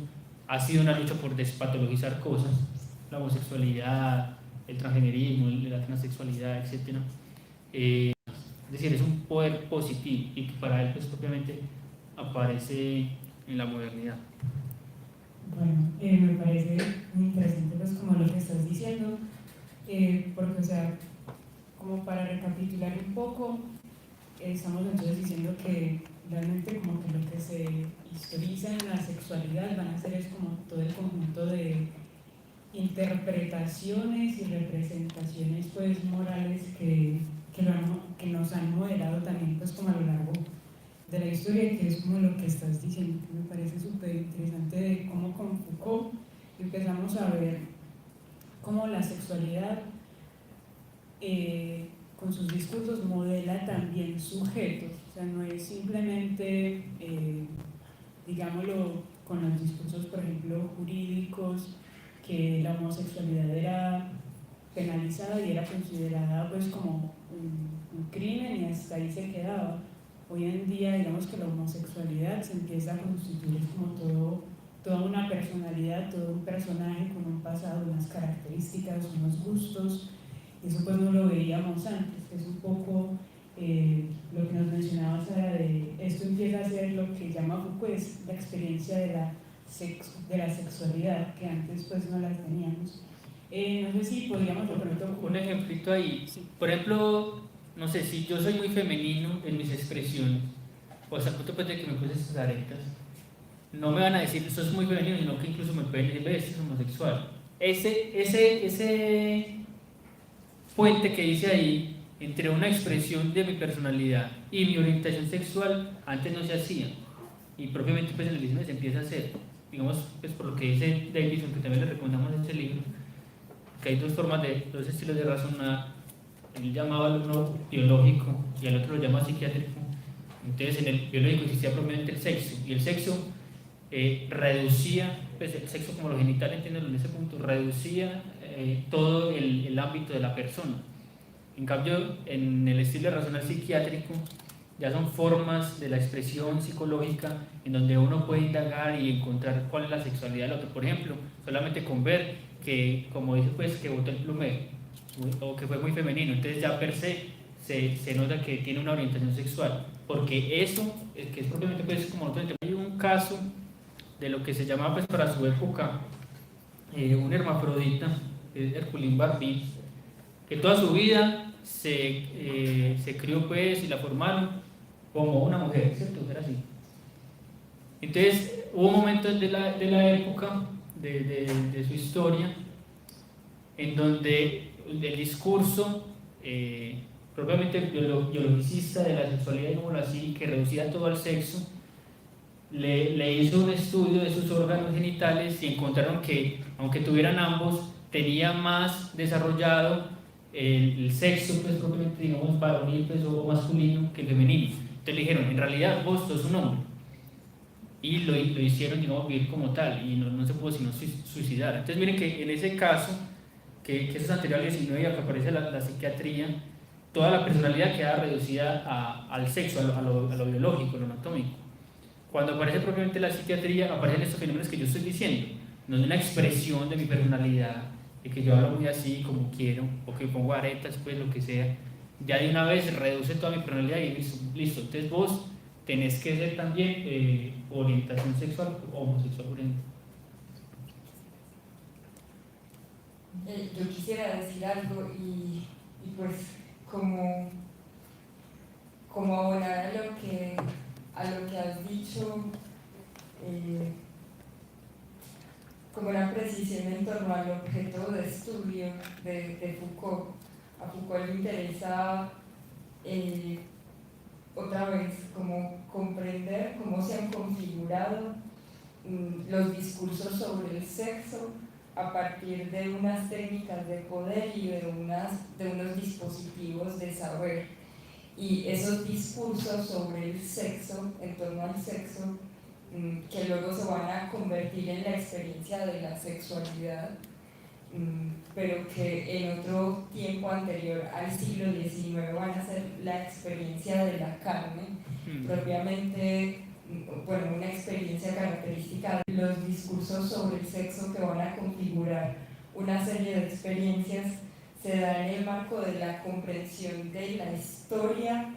ha sido una lucha por despatologizar cosas, la homosexualidad, el transgenerismo, la transexualidad, etc. Es decir, es un poder positivo y que para él, pues, propiamente aparece en la modernidad. Bueno, me parece muy interesante, pues, como lo que estás diciendo, porque, o sea, como para recapitular un poco, estamos entonces diciendo que realmente como que lo que se historiza en la sexualidad van a ser es como todo el conjunto de interpretaciones y representaciones, pues, morales que nos han modelado también, pues, como a lo largo de la historia, que es como lo que estás diciendo. Me parece súper interesante de cómo con Foucault empezamos a ver cómo la sexualidad con sus discursos modela también sujetos, o sea, no es simplemente, digámoslo, con los discursos, por ejemplo, jurídicos, que la homosexualidad era penalizada y era considerada, pues, como un crimen y hasta ahí se quedaba. Hoy en día, digamos que la homosexualidad se empieza a constituir como toda una personalidad, todo un personaje con un pasado, unas características, unos gustos. Eso, pues, no lo veíamos antes, que es un poco lo que nos mencionaba Sara, de esto empieza a ser lo que llama Foucault, es la experiencia de la sexualidad, que antes, pues, no la teníamos. No sé si podríamos de pronto... Un ejemplito ahí, por ejemplo, no sé, si yo soy muy femenino en mis expresiones, pues a punto, pues, de que me puse esas aretas, no me van a decir eso es muy femenino, sino que incluso me pueden decir, ves, es homosexual. Ese puente que hice ahí entre una expresión de mi personalidad y mi orientación sexual antes no se hacía, y propiamente, pues, en el mismo se empieza a hacer, digamos, pues, por lo que dice Davidson, que también le recomendamos este libro, que hay dos estilos de razonar. Él llamaba al uno biológico y al otro lo llama psiquiátrico. Entonces en el biológico existía propiamente el sexo, y el sexo reducía, pues, el sexo como lo genital, entiéndelo en ese punto, reducía todo el ámbito de la persona. En cambio, en el estilo de razonar psiquiátrico ya son formas de la expresión psicológica en donde uno puede indagar y encontrar cuál es la sexualidad del otro. Por ejemplo, solamente con ver que, como dice, pues, que botó el plumero o que fue muy femenino, entonces ya per se nota que tiene una orientación sexual, porque eso, que es propiamente, pues, como nosotros entendemos. Hay un caso de lo que se llamaba, pues, para su época, un hermafrodita, Herculín Barbie, que toda su vida se crió, pues, y la formaron como una mujer, ¿cierto? Era así. Entonces hubo momentos de la época de su historia en donde el discurso propiamente biologicista de la sexualidad, digámoslo así, que reducía todo al sexo, le hizo un estudio de sus órganos genitales y encontraron que, aunque tuvieran ambos, tenía más desarrollado el sexo, pues propiamente, digamos, varonil pues, o masculino que femenino. Entonces le dijeron, en realidad vos sos un hombre. Y lo hicieron, digamos, vivir como tal, y no se pudo sino suicidar. Entonces miren que en ese caso, que eso es anterior al 19, que aparece la psiquiatría, toda la personalidad queda reducida al sexo, a lo biológico, a lo anatómico. Cuando aparece propiamente la psiquiatría, aparecen estos fenómenos que yo estoy diciendo, no es una expresión de mi personalidad, de que yo hablo muy así como quiero, o que pongo aretas, pues lo que sea, ya de una vez reduce toda mi personalidad y listo. Entonces vos tenés que ser también orientación sexual o homosexual, por ejemplo. Yo quisiera decir algo y pues como abonar a lo que has dicho, como una precisión en torno al objeto de estudio de Foucault. A Foucault le interesa otra vez como comprender cómo se han configurado los discursos sobre el sexo a partir de unas técnicas de poder y de unos dispositivos de saber. Y esos discursos sobre el sexo, en torno al sexo, que luego se van a convertir en la experiencia de la sexualidad, pero que en otro tiempo anterior al siglo XIX van a ser la experiencia de la carne, propiamente, bueno, una experiencia característica de los discursos sobre el sexo que van a configurar una serie de experiencias. Se da en el marco de la comprensión de la historia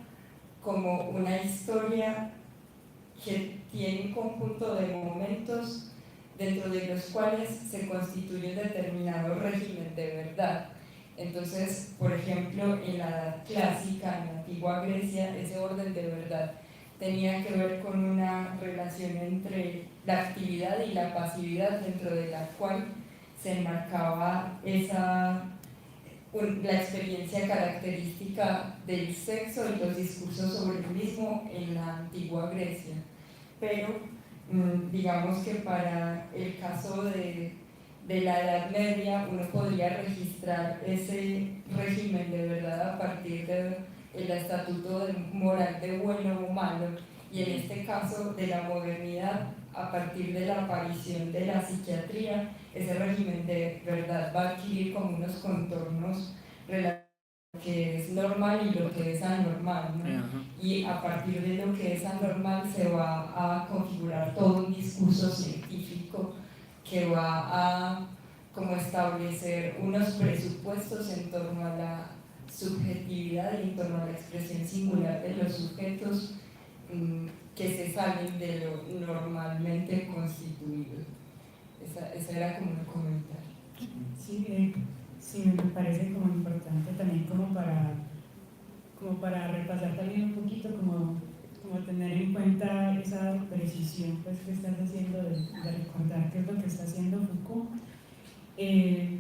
como una historia que tiene un conjunto de momentos dentro de los cuales se constituye un determinado régimen de verdad. Entonces, por ejemplo, en la Edad Clásica, en la antigua Grecia, ese orden de verdad tenía que ver con una relación entre la actividad y la pasividad, dentro de la cual se enmarcaba la experiencia característica del sexo y los discursos sobre el mismo en la antigua Grecia. Pero digamos que para el caso de la Edad Media uno podría registrar ese régimen de verdad a partir del estatuto moral de bueno o malo, y en este caso de la modernidad a partir de la aparición de la psiquiatría. Ese régimen de verdad va a adquirir como unos contornos relativos a lo que es normal y lo que es anormal, ¿no? Y a partir de lo que es anormal se va a configurar todo un discurso científico que va a como establecer unos presupuestos en torno a la subjetividad y en torno a la expresión singular de los sujetos que se salen de lo normalmente constituido. Esa era como un comentario. Sí, me parece como importante también como para repasar también un poquito, como tener en cuenta esa precisión pues, que estás haciendo de recordar qué es lo que está haciendo Foucault. De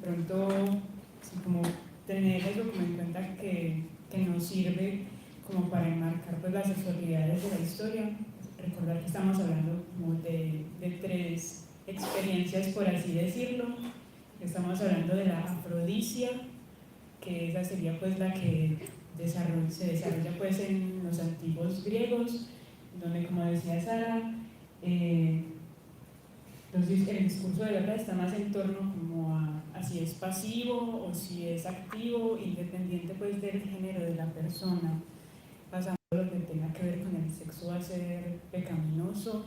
pronto, sí, como tener eso como en cuenta que nos sirve como para enmarcar pues, las sexualidades de la historia. Recordar que estamos hablando como de tres experiencias, por así decirlo. Estamos hablando de la afrodisia, que esa sería pues la que se desarrolla pues en los antiguos griegos, donde, como decía Sara, el discurso de verdad está más en torno como a si es pasivo o si es activo, independiente pues del género de la persona. Pasando lo que tenga que ver con el sexo a ser pecaminoso,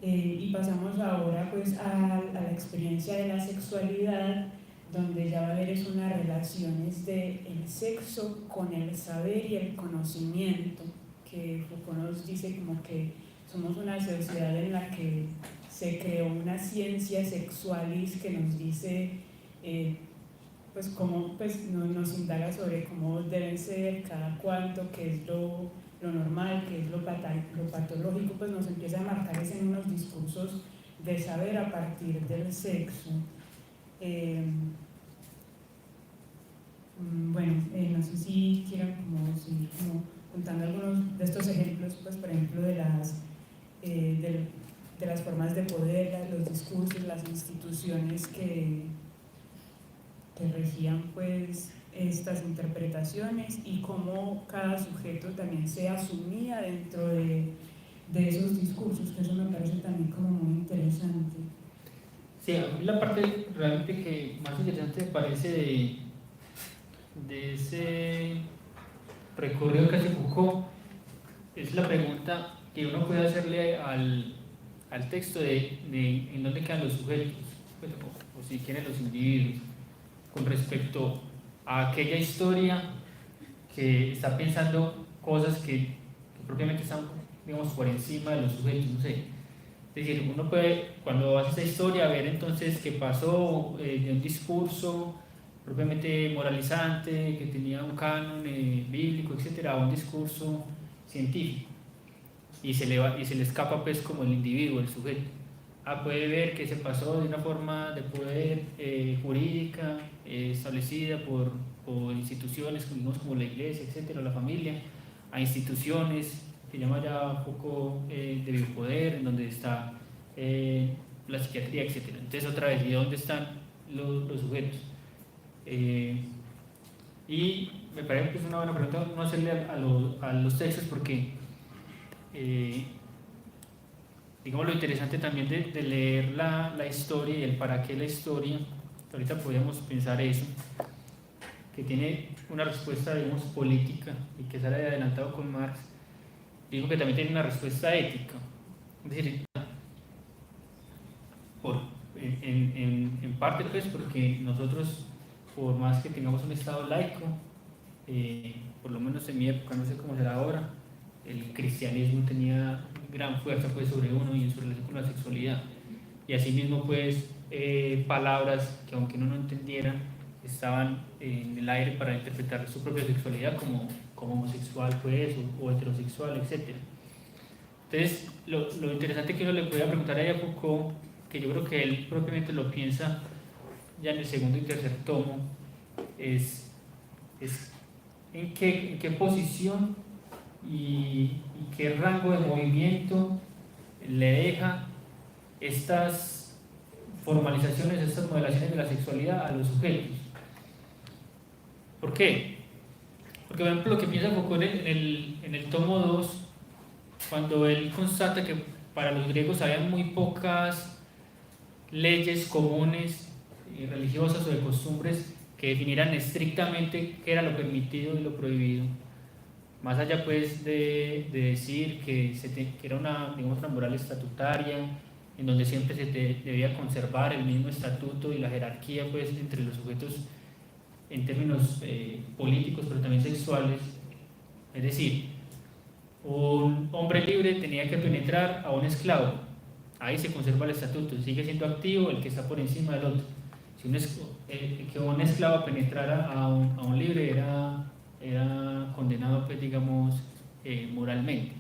y pasamos ahora pues a la experiencia de la sexualidad, donde ya va a haber es unas relaciones del sexo con el saber y el conocimiento, que Foucault nos dice como que somos una sociedad en la que se creó una ciencia sexualis que nos dice pues cómo pues, nos indaga sobre cómo deben ser cada cuánto, qué es lo normal, qué es lo patológico, pues nos empieza a marcar en unos discursos de saber a partir del sexo. regían pues estas interpretaciones y cómo cada sujeto también se asumía dentro de esos discursos, que eso me parece también como muy interesante. Sí, a mí la parte realmente que más interesante me parece de ese recorrido que hace Foucault es la pregunta que uno puede hacerle al texto de en dónde quedan los sujetos, pues, o si quieren los individuos, con respecto a aquella historia que está pensando cosas que propiamente están, digamos, por encima de los sujetos, no sé. Es decir, uno puede, cuando hace esa historia, ver entonces qué pasó de un discurso propiamente moralizante, que tenía un canon bíblico, etcétera, a un discurso científico. Y se le escapa pues como el individuo, el sujeto. Puede ver que se pasó de una forma de poder jurídica establecida por instituciones como la iglesia, etcétera, la familia, a instituciones que llama ya un poco de biopoder, en donde está la psiquiatría, etcétera. Entonces otra vez, ¿y dónde están los sujetos? Y me parece que es una buena pregunta no hacerle a los textos porque digamos lo interesante también de leer la historia y el para qué la historia, ahorita podríamos pensar eso, que tiene una respuesta, digamos, política y que sale adelantado con Marx, digo que también tiene una respuesta ética, es decir, en parte pues porque nosotros, por más que tengamos un estado laico, por lo menos en mi época, no sé cómo será ahora, el cristianismo tenía gran fuerza pues sobre uno y en su relación con la sexualidad, y asimismo pues palabras que aunque uno no entendiera estaban en el aire para interpretar su propia sexualidad como homosexual pues o heterosexual, etc. Entonces lo interesante que uno le podía preguntar a Foucault, que yo creo que él propiamente lo piensa ya en el segundo y tercer tomo, es en qué posición y qué rango de movimiento le deja estas formalizaciones, estas modelaciones de la sexualidad a los sujetos. ¿Por qué? Porque, por ejemplo, lo que piensa Foucault en el tomo 2, cuando él constata que para los griegos había muy pocas leyes comunes religiosas o de costumbres que definieran estrictamente qué era lo permitido y lo prohibido, más allá pues de decir que era una moral estatutaria en donde siempre se debía conservar el mismo estatuto y la jerarquía pues entre los sujetos en términos políticos pero también sexuales, es decir, un hombre libre tenía que penetrar a un esclavo, ahí se conserva el estatuto, sigue siendo activo el que está por encima del otro. Si que un esclavo penetrara a un libre era condenado pues digamos moralmente.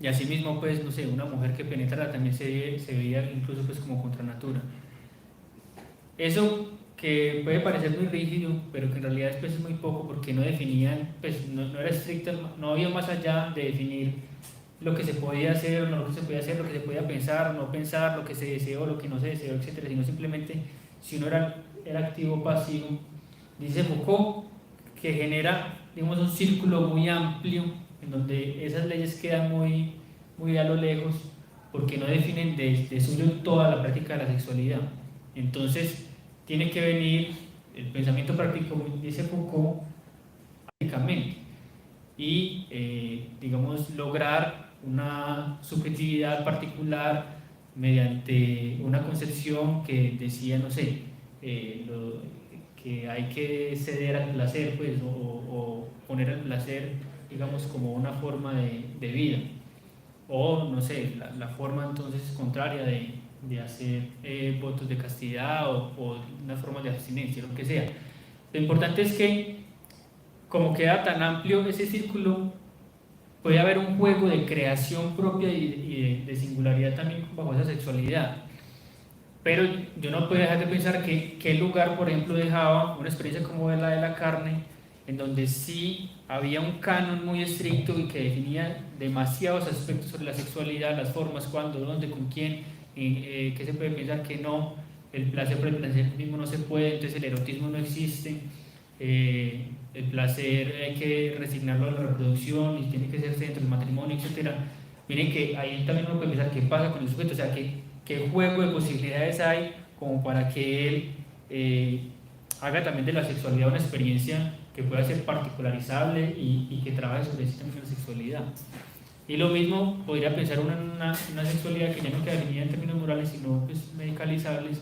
Y asimismo pues no sé, una mujer que penetrara también se veía incluso pues como contra natura. Eso que puede parecer muy rígido, pero que en realidad después es muy poco porque no definían, pues no era estricto, no había más allá de definir lo que se podía hacer o no lo que se podía hacer, lo que se podía pensar o no pensar, lo que se deseó, lo que no se deseó, etcétera, sino simplemente si uno era activo o pasivo. Dice Foucault que genera, digamos, un círculo muy amplio en donde esas leyes quedan muy a lo lejos porque no definen de suyo toda la práctica de la sexualidad. Entonces tiene que venir el pensamiento práctico, dice Foucault, prácticamente, y digamos lograr una subjetividad particular mediante una concepción que decía, no sé, que hay que ceder al placer pues, o poner el placer digamos como una forma de vida, o no sé, la forma entonces contraria de hacer votos de castidad o una forma de abstinencia, lo que sea. Lo importante es que como queda tan amplio ese círculo, puede haber un juego de creación propia y de singularidad también bajo esa sexualidad. Pero yo no puedo dejar de pensar que qué lugar, por ejemplo, dejaba una experiencia como la de la carne, en donde sí había un canon muy estricto y que definía demasiados aspectos sobre la sexualidad, las formas, cuándo, dónde, con quién, qué se puede pensar, qué no, el placer por el placer mismo no se puede, entonces el erotismo no existe, el placer hay que resignarlo a la reproducción y tiene que ser dentro del matrimonio, etc. Miren que ahí también uno puede pensar qué pasa con el sujeto, o sea, qué juego de posibilidades hay como para que él haga también de la sexualidad una experiencia que pueda ser particularizable y que trabaje sobre sí también la sexualidad. Y lo mismo podría pensar una sexualidad que ya no queda definida en términos morales, sino pues, medicalizables,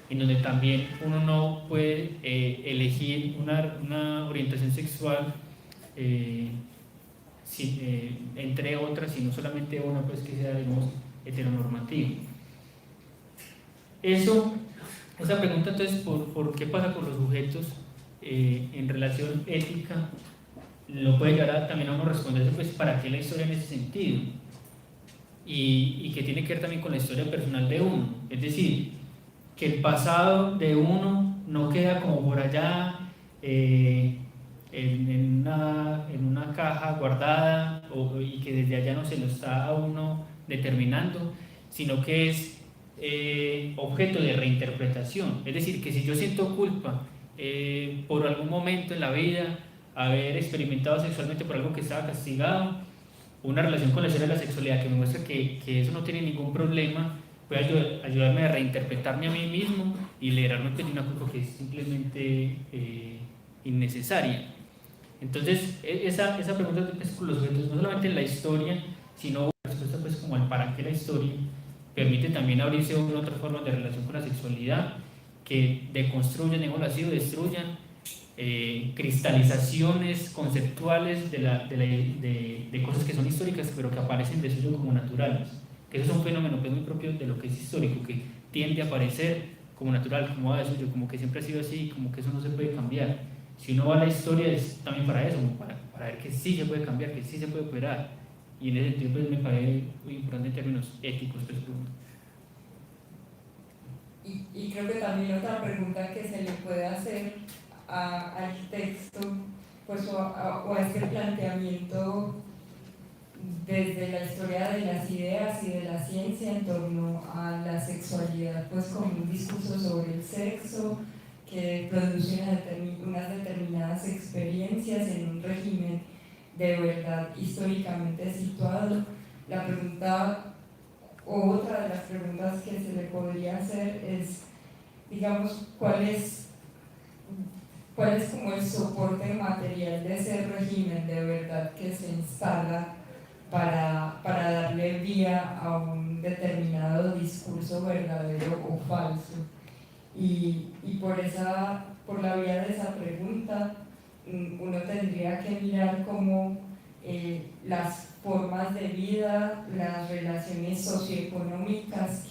en donde también uno no puede elegir una orientación sexual entre otras, sino solamente una pues, que sea, digamos, heteronormativa. Esa pregunta entonces, ¿por qué pasa con los sujetos en relación ética? Lo puede llevar también a uno responderse, pues, ¿para qué la historia en ese sentido? Y que tiene que ver también con la historia personal de uno. Es decir, que el pasado de uno no queda como por allá en una caja guardada y que desde allá no se lo está a uno determinando, sino que es objeto de reinterpretación. Es decir, que si yo siento culpa por algún momento en la vida, haber experimentado sexualmente por algo que estaba castigado, una relación con la esfera de la sexualidad que me muestra que eso no tiene ningún problema, puede ayudarme a reinterpretarme a mí mismo y liberarme de una culpa que es simplemente innecesaria. Entonces, esa pregunta pues, con los sujetos, no solamente en la historia, sino la respuesta pues, como al para qué la historia, permite también abrirse a otras formas de relación con la sexualidad que deconstruyan, digámoslo así, o destruyan cristalizaciones conceptuales de cosas que son históricas pero que aparecen de suyo como naturales, que eso es un fenómeno que es muy propio de lo que es histórico, que tiende a aparecer como natural, como de suyo, como que siempre ha sido así, como que eso no se puede cambiar. Si uno va a la historia es también para eso, como para ver que sí se puede cambiar, que sí se puede operar, y en ese sentido pues, me parece muy importante en términos éticos pues, y creo que también otra pregunta que se le puede hacer al texto, pues, o a este planteamiento desde la historia de las ideas y de la ciencia en torno a la sexualidad, pues como un discurso sobre el sexo que produce unas determinadas experiencias en un régimen de verdad históricamente situado. La pregunta, o otra de las preguntas que se le podría hacer es, digamos, ¿cuál es como el soporte material de ese régimen de verdad que se instala para darle vía a un determinado discurso verdadero o falso? Y por la vía de esa pregunta, uno tendría que mirar cómo las formas de vida, las relaciones socioeconómicas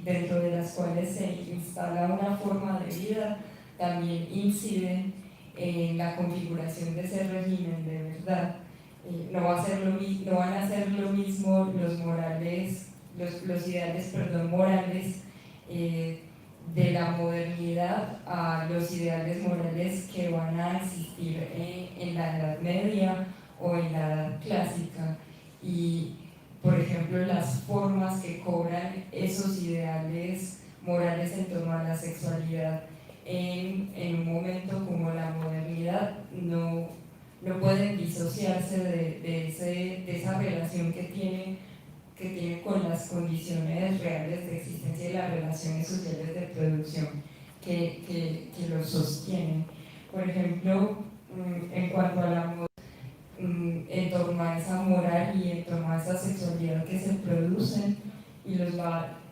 dentro de las cuales se instala una forma de vida, también inciden en la configuración de ese régimen de verdad. No van a ser lo mismo los ideales morales de la modernidad a los ideales morales que van a existir en la Edad Media o en la Edad Clásica. Y, por ejemplo, las formas que cobran esos ideales morales en torno a la sexualidad en un momento como la modernidad no pueden disociarse de esa relación que tiene con las condiciones reales de existencia y las relaciones sociales de producción que los sostienen. Por ejemplo, en cuanto a la moda, en torno a esa moral y en torno a esa sexualidad que se producen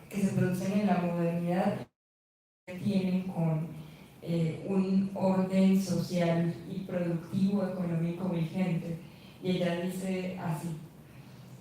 que se producen en la modernidad, tienen con un orden social y productivo económico vigente. Y ella dice así: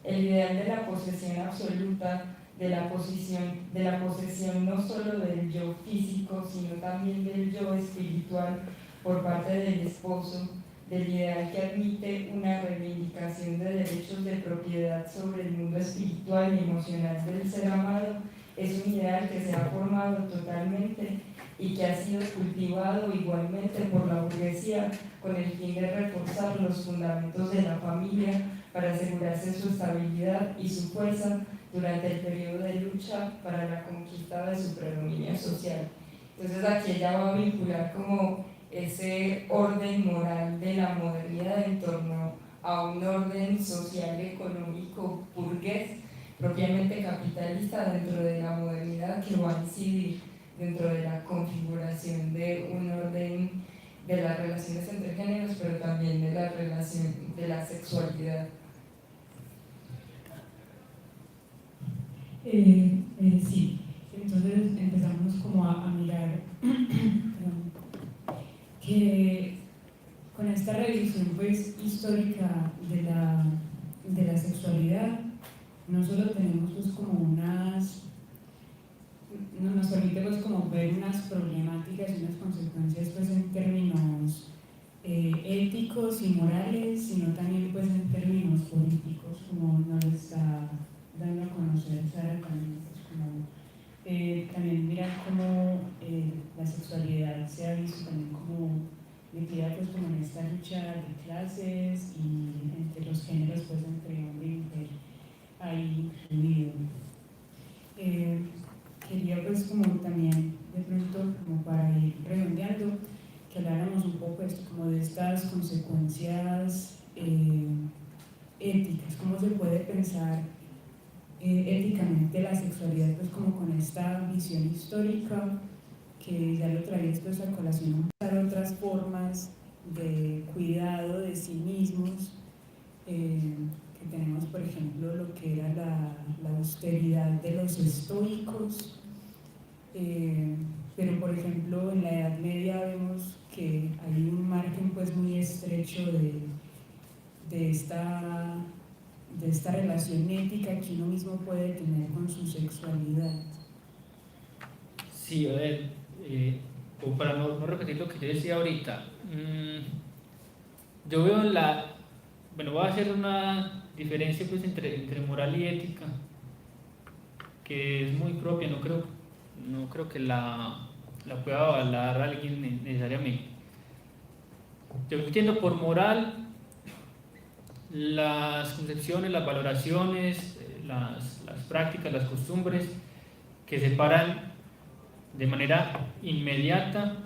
el ideal de la posesión absoluta, de la posesión no solo del yo físico, sino también del yo espiritual por parte del esposo, del ideal que admite una reivindicación de derechos de propiedad sobre el mundo espiritual y emocional del ser amado, es un ideal que se ha formado totalmente y que ha sido cultivado igualmente por la burguesía con el fin de reforzar los fundamentos de la familia para asegurarse su estabilidad y su fuerza, durante el periodo de lucha para la conquista de su predominio social. Entonces aquí ella va a vincular como ese orden moral de la modernidad en torno a un orden social económico burgués propiamente capitalista dentro de la modernidad, que va a incidir dentro de la configuración de un orden de las relaciones entre géneros, pero también de la relación de la sexualidad. Sí, entonces empezamos como a mirar perdón, que con esta revisión pues histórica de la sexualidad no solo tenemos pues como nos permite pues como ver unas problemáticas y unas consecuencias pues en términos éticos y morales, sino también pues en términos políticos, como nos está dando a conocer Sara también, pues como también mirar cómo la sexualidad se ha visto también como metida pues como en esta lucha de clases y entre los géneros pues entre hombre y mujer ahí incluido. Quería pues como también de pronto como para ir redondeando que habláramos un poco esto, como de estas consecuencias éticas, cómo se puede pensar éticamente la sexualidad pues como con esta visión histórica que ya lo traía después a colación, usar otras formas de cuidado de sí mismos, que tenemos por ejemplo lo que era la austeridad de los estoicos, pero por ejemplo en la Edad Media vemos que hay un margen pues muy estrecho de esta relación ética que uno mismo puede tener con su sexualidad. Sí, a ver, como para no repetir lo que yo decía ahorita, yo veo bueno, voy a hacer una diferencia pues entre moral y ética, que es muy propia, no creo que la pueda avalar alguien necesariamente. Yo entiendo por moral las concepciones, las valoraciones, las prácticas, las costumbres que separan de manera inmediata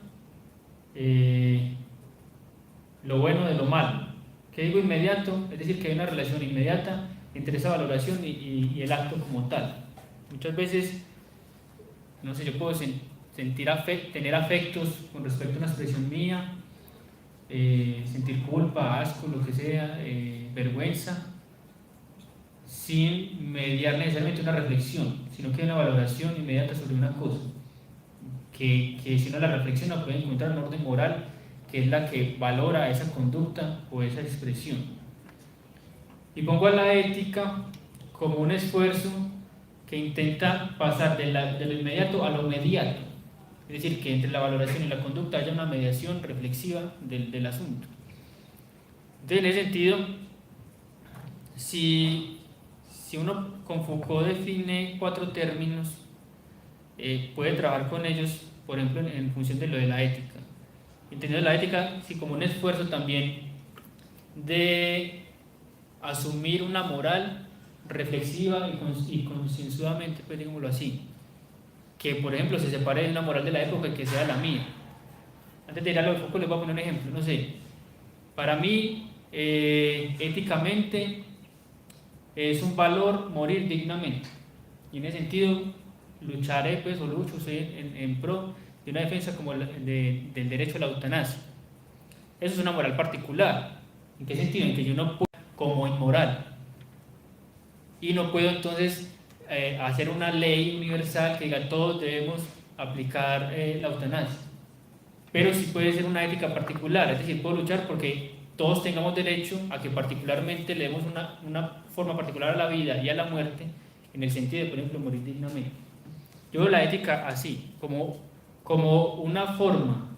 lo bueno de lo malo. ¿Qué digo inmediato? Es decir, que hay una relación inmediata entre esa valoración y el acto como tal. Muchas veces, no sé, yo puedo tener afectos con respecto a una expresión mía, sentir culpa, asco, lo que sea, vergüenza, sin mediar necesariamente una reflexión, sino que hay una valoración inmediata sobre una cosa, que si uno la reflexiona puede encontrar un orden moral que es la que valora esa conducta o esa expresión. Y pongo a la ética como un esfuerzo que intenta pasar de lo inmediato a lo mediato, es decir, que entre la valoración y la conducta haya una mediación reflexiva del asunto. Entonces, en ese sentido, si uno con Foucault define 4 términos, puede trabajar con ellos, por ejemplo, en función de lo de la ética. Entendiendo la ética sí, como un esfuerzo también de asumir una moral reflexiva y concienzudamente, pues digámoslo así, que por ejemplo se separe de una moral de la época y que sea la mía. Antes de ir a lo de Foucault les voy a poner un ejemplo, no sé, para mí éticamente es un valor morir dignamente, y en ese sentido lucharé pues o lucho en pro de una defensa como del derecho a la eutanasia. Eso es una moral particular. ¿En qué sentido? En que yo no puedo como inmoral y no puedo entonces hacer una ley universal que diga todos debemos aplicar la eutanasia, pero sí puede ser una ética particular, es decir, puedo luchar porque todos tengamos derecho a que particularmente le demos una forma particular a la vida y a la muerte, en el sentido de, por ejemplo, morir dignamente. Yo veo la ética así, como una forma.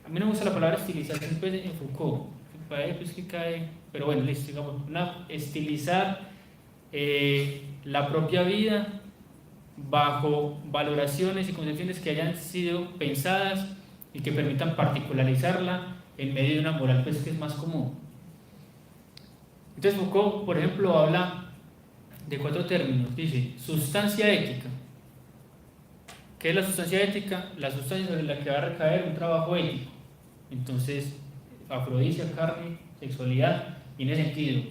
A mí no me gusta la palabra estilización pues, en Foucault, pues, que cae, pero bueno, listo, digamos, estilizar la propia vida bajo valoraciones y concepciones que hayan sido pensadas y que permitan particularizarla en medio de una moral pues, que es más común. Entonces Foucault, por ejemplo, habla de 4 términos. Dice, sustancia ética. ¿Qué es la sustancia ética? La sustancia sobre la que va a recaer un trabajo ético. Entonces, afrodisia, carne, sexualidad, y en ese sentido,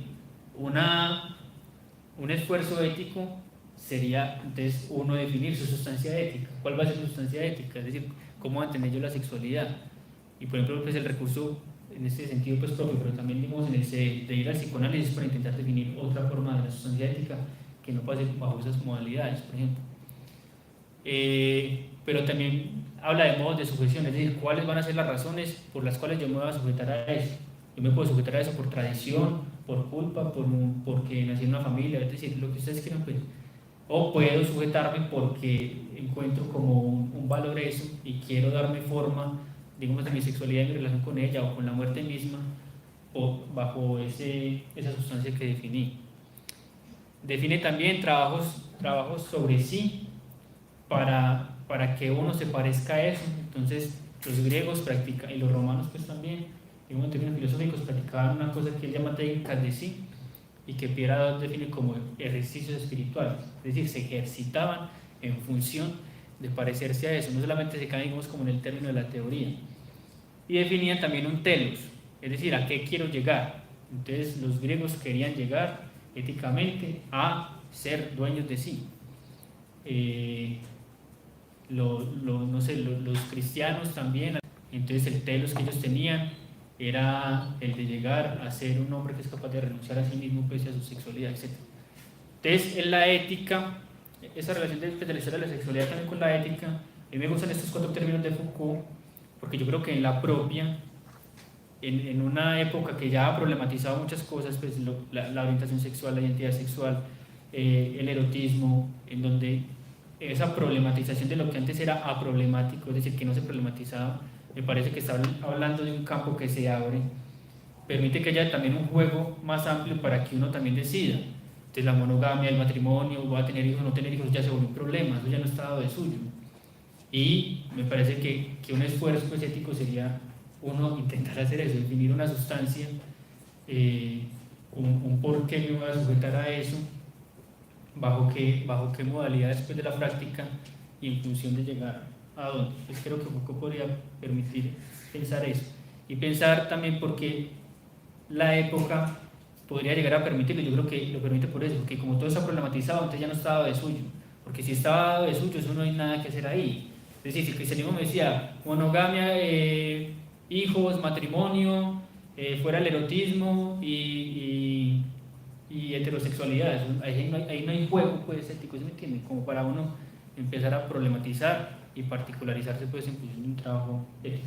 un esfuerzo ético sería entonces uno definir su sustancia ética. ¿Cuál va a ser su sustancia ética? Es decir, cómo va a entender yo la sexualidad. Y por ejemplo, pues el recurso en este sentido pues propio, pero también digamos en el de ir al psicoanálisis para intentar definir otra forma de la sustancia ética que no pase bajo esas modalidades, por ejemplo. Pero también habla de modos de sujeción, es decir, cuáles van a ser las razones por las cuales yo me voy a sujetar a eso. Yo me puedo sujetar a eso por tradición, por culpa, porque nací en una familia, es decir, lo que ustedes quieran, pues. O puedo sujetarme porque encuentro como un valor eso y quiero darme forma, digamos, de mi sexualidad y mi relación con ella o con la muerte misma, o bajo esa sustancia que definí. Define también trabajos sobre sí para que uno se parezca a eso. Entonces, los griegos practican, y los romanos pues también, en términos filosóficos, practicaban una cosa que él llama técnicas de sí, y que Pierre define como ejercicios espirituales, es decir, se ejercitaban en función de parecerse a eso, no solamente se quedan, digamos, como en el término de la teoría. Y definían también un telos, es decir, ¿a qué quiero llegar? Entonces los griegos querían llegar éticamente a ser dueños de sí. No sé, los cristianos también, entonces el telos que ellos tenían era el de llegar a ser un hombre que es capaz de renunciar a sí mismo pese a su sexualidad, etc. Entonces, en la ética, esa relación de la historia de la sexualidad también con la ética, a mí me gustan estos 4 términos de Foucault, porque yo creo que en la propia, en una época que ya ha problematizado muchas cosas, pues la orientación sexual, la identidad sexual, el erotismo, en donde esa problematización de lo que antes era aproblemático, es decir, que no se problematizaba, me parece que está hablando de un campo que se abre, permite que haya también un juego más amplio para que uno también decida. Entonces la monogamia, el matrimonio, voy a tener hijos o no tener hijos, ya se volvió un problema, eso ya no está dado de suyo. Y me parece que un esfuerzo pues, ético sería uno intentar hacer eso, definir una sustancia, un por qué me voy a sujetar a eso, bajo qué modalidad después de la práctica y en función de llegar a dónde. Pues creo que Foucault podría permitir pensar eso. Y pensar también por qué la época podría llegar a permitirlo. Yo creo que lo permite por eso, porque como todo está problematizado, entonces ya no está dado de suyo. Porque si está dado de suyo, eso no hay nada que hacer ahí. Es decir, si el cristianismo me decía monogamia, hijos, matrimonio, fuera el erotismo y heterosexualidad, ahí no hay juego pues, ético, ¿sí me entienden? Como para uno empezar a problematizar y particularizarse pues, en función de un trabajo ético.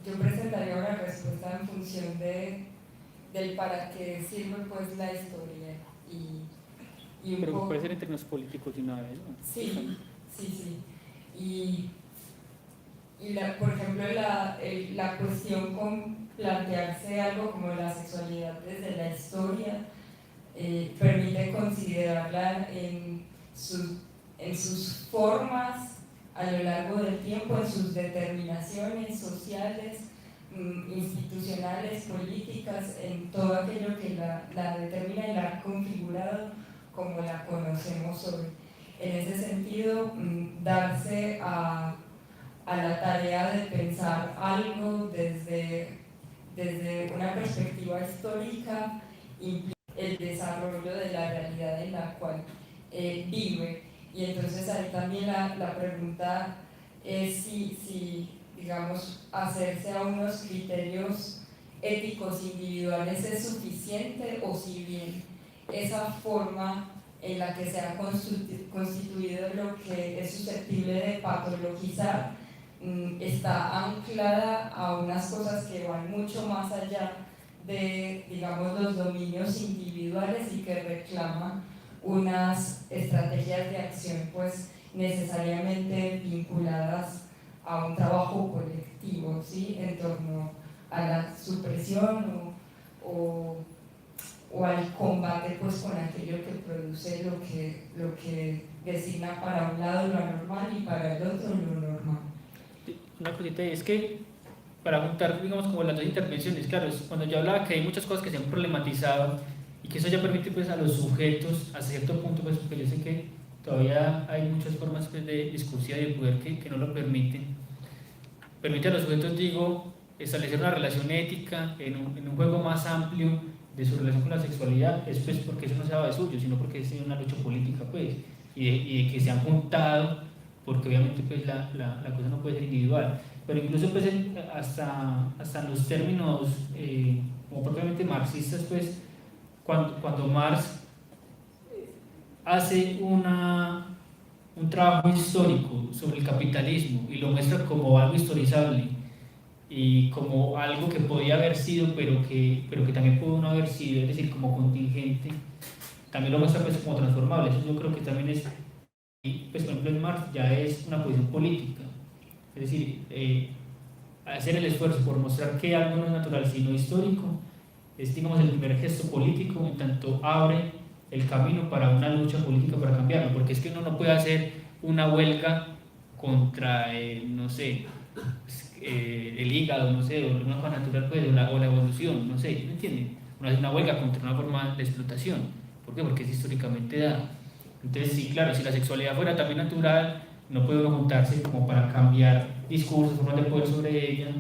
Yo presentaría una respuesta en función del para qué sirve pues la historia y un Pero poco, puede ser en términos políticos de una vez, ¿no? sí. Y por ejemplo, la cuestión con plantearse algo como la sexualidad desde la historia permite considerarla en sus formas a lo largo del tiempo, en sus determinaciones sociales, institucionales, políticas, en todo aquello que la determina y la ha configurado como la conocemos hoy. En ese sentido, darse a la tarea de pensar algo desde una perspectiva histórica implica el desarrollo de la realidad en la cual vive. Y entonces ahí también la pregunta es si, digamos, hacerse a unos criterios éticos individuales es suficiente o si bien esa forma en la que se ha constituido lo que es susceptible de patologizar está anclada a unas cosas que van mucho más allá de, digamos, los dominios individuales y que reclaman unas estrategias de acción pues necesariamente vinculadas a un trabajo colectivo, ¿sí? En torno a la supresión o al combate pues con aquello que produce lo que designa para un lado lo anormal y para el otro lo normal. Una cosita es que para juntar, digamos, como las dos intervenciones, claro, cuando yo hablaba que hay muchas cosas que se han problematizado y que eso ya permite pues a los sujetos, a cierto punto, pues porque yo sé que todavía hay muchas formas pues, de discursiva y de poder que no lo permiten, permite a los sujetos, digo, establecer una relación ética en un juego más amplio de su relación con la sexualidad, es pues porque eso no se daba de suyo, sino porque es una lucha política, pues, y de que se han juntado, porque obviamente pues la cosa no puede ser individual, pero incluso pues hasta los términos como propiamente marxistas, pues, cuando Marx hace un trabajo histórico sobre el capitalismo y lo muestra como algo historizable y como algo que podía haber sido, pero que también pudo no haber sido, es decir, como contingente, también lo muestra pues como transformable. Eso yo creo que también es, pues por ejemplo en Marx ya es una posición política, es decir, hacer el esfuerzo por mostrar que algo no es natural sino histórico, es digamos el primer gesto político, en tanto abre el camino para una lucha política para cambiarlo, porque es que uno no puede hacer una huelga contra, no sé, el hígado, no sé, o una forma natural pues, o la evolución, no sé, ¿me entienden? Uno hace una huelga contra una forma de explotación, ¿por qué? Porque es históricamente dada. Entonces, sí, claro, si la sexualidad fuera también natural, no puede uno juntarse como para cambiar discursos, formas de poder sobre ella,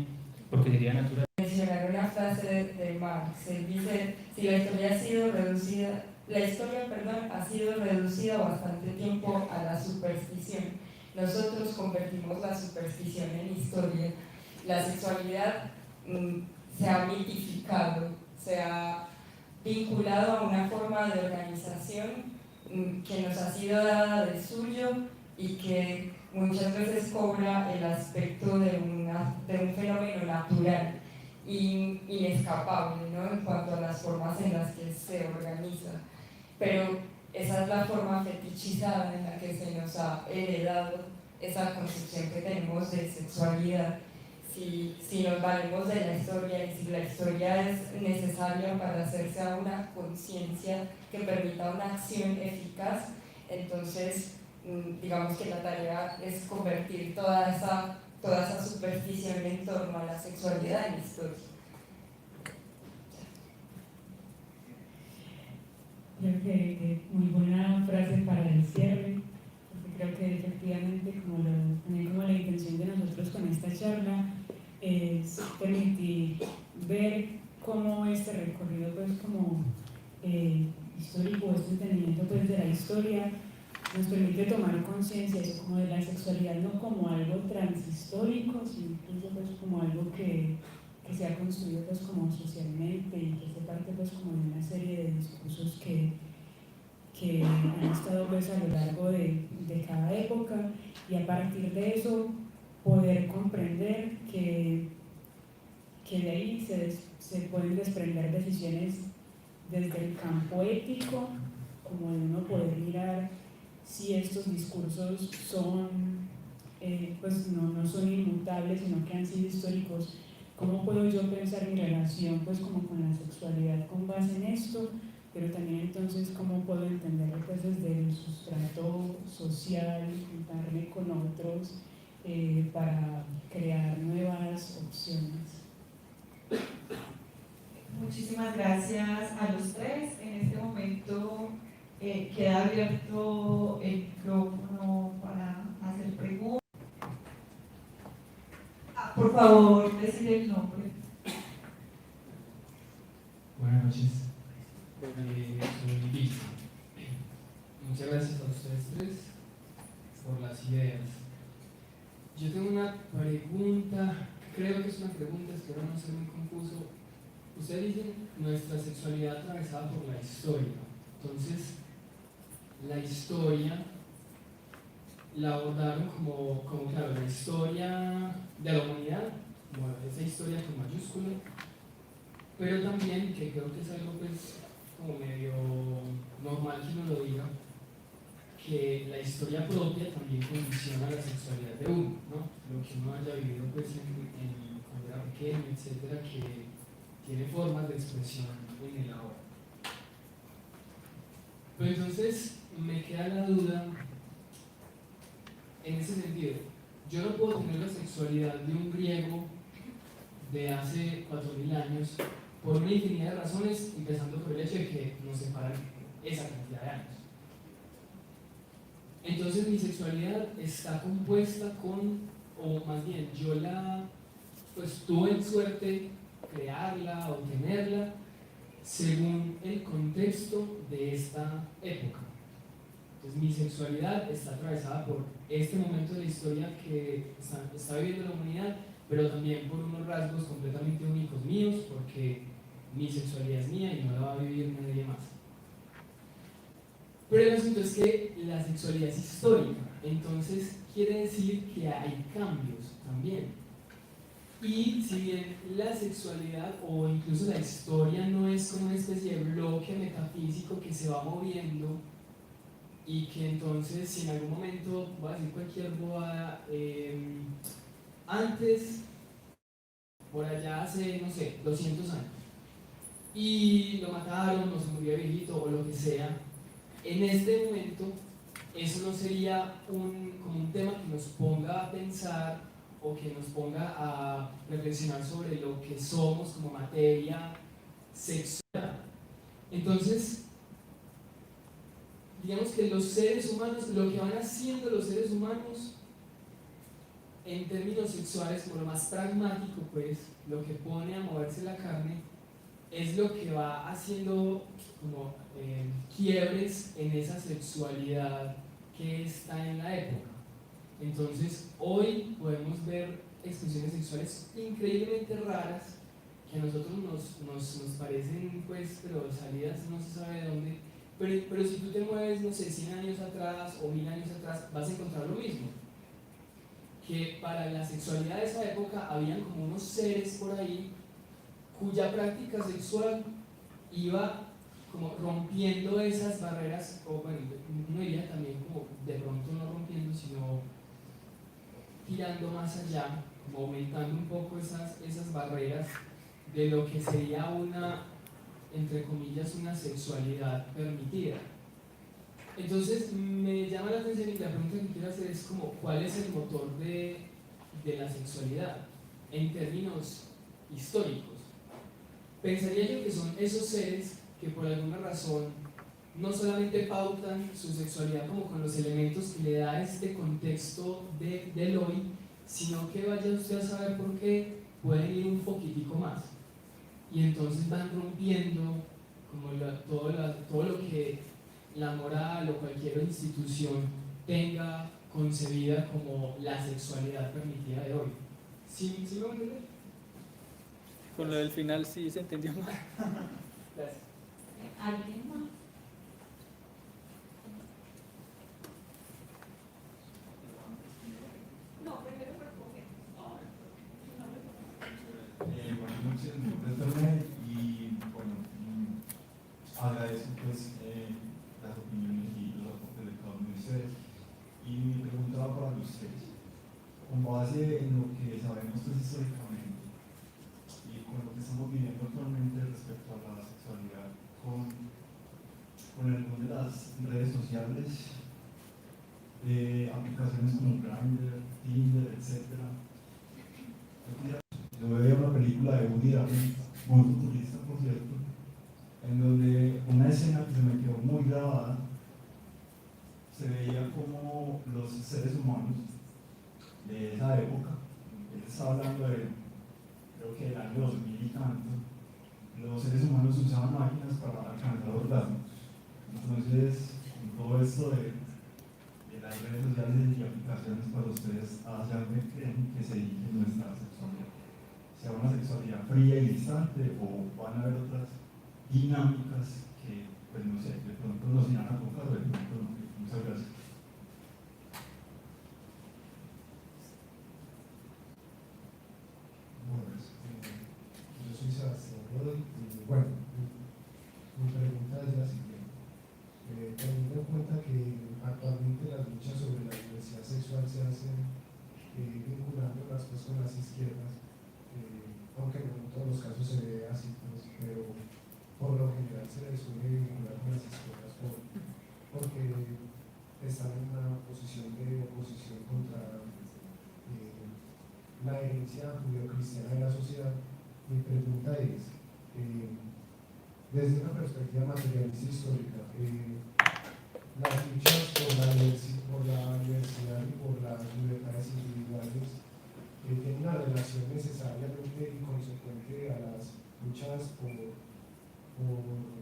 porque sería natural. Mencionar una frase de Marx, él dice, si la historia ha sido reducida, ha sido reducida bastante tiempo a la superstición. Nosotros convertimos la superstición en historia. La sexualidad se ha mitificado, se ha vinculado a una forma de organización que nos ha sido dada de suyo y que muchas veces cobra el aspecto de un fenómeno natural inescapable, ¿no? En cuanto a las formas en las que se organiza. Pero esa es la forma fetichizada en la que se nos ha heredado esa concepción que tenemos de sexualidad. Si nos valemos de la historia y si la historia es necesaria para hacerse a una conciencia que permita una acción eficaz, entonces digamos que la tarea es convertir toda esa superstición en torno a la sexualidad en historia. Creo que muy buena frase para el cierre, porque creo que efectivamente como la intención de nosotros con esta charla es permitir ver cómo este recorrido pues como histórico, este entendimiento pues de la historia nos permite tomar conciencia como de la sexualidad no como algo transhistórico, sino incluso pues como algo que se ha construido pues como socialmente y que hace parte pues como de una serie de discursos que han estado pues a lo largo de cada época, y a partir de eso poder comprender que de ahí se pueden desprender decisiones desde el campo ético, como de uno poder mirar si estos discursos son, pues no son inmutables, sino que han sido históricos. ¿Cómo puedo yo pensar mi relación pues como con la sexualidad con base en esto? Pero también entonces cómo puedo entenderlo pues desde el sustrato social, juntarme con otros para crear nuevas opciones. Muchísimas gracias a los tres. En este momento queda abierto el micrófono para hacer preguntas. Por favor, decir el nombre. Buenas noches. Soy Luis. Muchas gracias a ustedes tres por las ideas. Yo tengo una pregunta, creo que es una pregunta, espero no ser muy confuso. Ustedes dicen nuestra sexualidad atravesada por la historia. Entonces, la historia la abordaron como claro, la historia de la humanidad, bueno, esa historia con mayúscula, pero también, que creo que es algo pues como medio normal que uno lo diga, que la historia propia también condiciona la sexualidad de uno, ¿no? Lo que uno haya vivido pues cuando era pequeño, etcétera, que tiene formas de expresión en el ahora. Pero entonces me queda la duda en ese sentido. Yo no puedo tener la sexualidad de un griego de hace 4000 años por una infinidad de razones, empezando por el hecho de que nos separan esa cantidad de años. Entonces mi sexualidad está compuesta con, o más bien yo pues tuve en suerte crearla o tenerla según el contexto de esta época. Entonces mi sexualidad está atravesada por este momento de la historia que está viviendo la humanidad, pero también por unos rasgos completamente únicos míos, porque mi sexualidad es mía y no la va a vivir nadie más. Pero el asunto es que la sexualidad es histórica, entonces quiere decir que hay cambios también. Y si bien la sexualidad o incluso la historia no es como una especie de bloque metafísico que se va moviendo y que entonces si en algún momento, voy a decir cualquier bobada, antes, por allá hace, no sé, 200 años, y lo mataron o se murió viejito o lo que sea, en este momento eso no sería como un tema que nos ponga a pensar o que nos ponga a reflexionar sobre lo que somos como materia sexual. Entonces, digamos que los seres humanos, lo que van haciendo los seres humanos en términos sexuales, como lo más pragmático, pues, lo que pone a moverse la carne, es lo que va haciendo como quiebres en esa sexualidad que está en la época. Entonces, hoy podemos ver expresiones sexuales increíblemente raras que a nosotros nos parecen, pues, pero salidas no se sabe de dónde. Pero si tú te mueves, no sé, 100 años atrás o 1000 años atrás, vas a encontrar lo mismo. Que para la sexualidad de esa época habían como unos seres por ahí cuya práctica sexual iba como rompiendo esas barreras, o bueno, uno diría también como de pronto no rompiendo, sino tirando más allá, como aumentando un poco esas barreras de lo que sería una, entre comillas, una sexualidad permitida. Entonces me llama la atención y la pregunta que quiero hacer es como, ¿cuál es el motor de la sexualidad en términos históricos? Pensaría yo que son esos seres que por alguna razón no solamente pautan su sexualidad como con los elementos que le da este contexto del hoy, sino que vaya usted a saber por qué pueden ir un poquitico más. Y entonces van rompiendo como todo lo que la moral o cualquier institución tenga concebida como la sexualidad permitida de hoy. ¿Sí me voy a entender? Con lo del final sí se entendió mal. Gracias. ¿Alguien más? No, primero responde. Buenas noches, mi nombre es Fernet y bueno, agradezco pues las opiniones y los aportes de cada uno de ustedes. Y mi pregunta va para ustedes. Con base en lo que sabemos pues, históricamente y con lo que estamos viviendo actualmente respecto a la sexualidad, con el boom de las redes sociales, aplicaciones como Grindr, Tinder, etc. Yo veía una película de Woody Allen, muy futurista por cierto, en donde una escena que se me quedó muy grabada, se veía como los seres humanos de esa época, él estaba hablando de, creo que del año 2000 y tanto, los seres humanos usaban máquinas para alcanzar orgasmos. Entonces, con todo esto de las redes sociales y aplicaciones para ustedes, ¿hacia dónde creen que se dirige nuestra sexualidad? ¿Sea una sexualidad fría y distante o van a haber otras dinámicas que, pues no sé, de pronto nos irán a tocar o de pronto no? Muchas gracias. Buenas, yo soy Sebastián Godoy y bueno, mi pregunta es la siguiente. Teniendo en cuenta que actualmente las luchas sobre la diversidad sexual se hacen vinculándolas pues, con las izquierdas, aunque no en todos los casos se ve así, pues, pero por lo general se les suele vincular con las izquierdas porque la herencia judeocristiana de la sociedad. Mi pregunta es, desde una perspectiva materialista histórica, las luchas por la diversidad y por las libertades individuales tienen una relación necesariamente y consecuente a las luchas por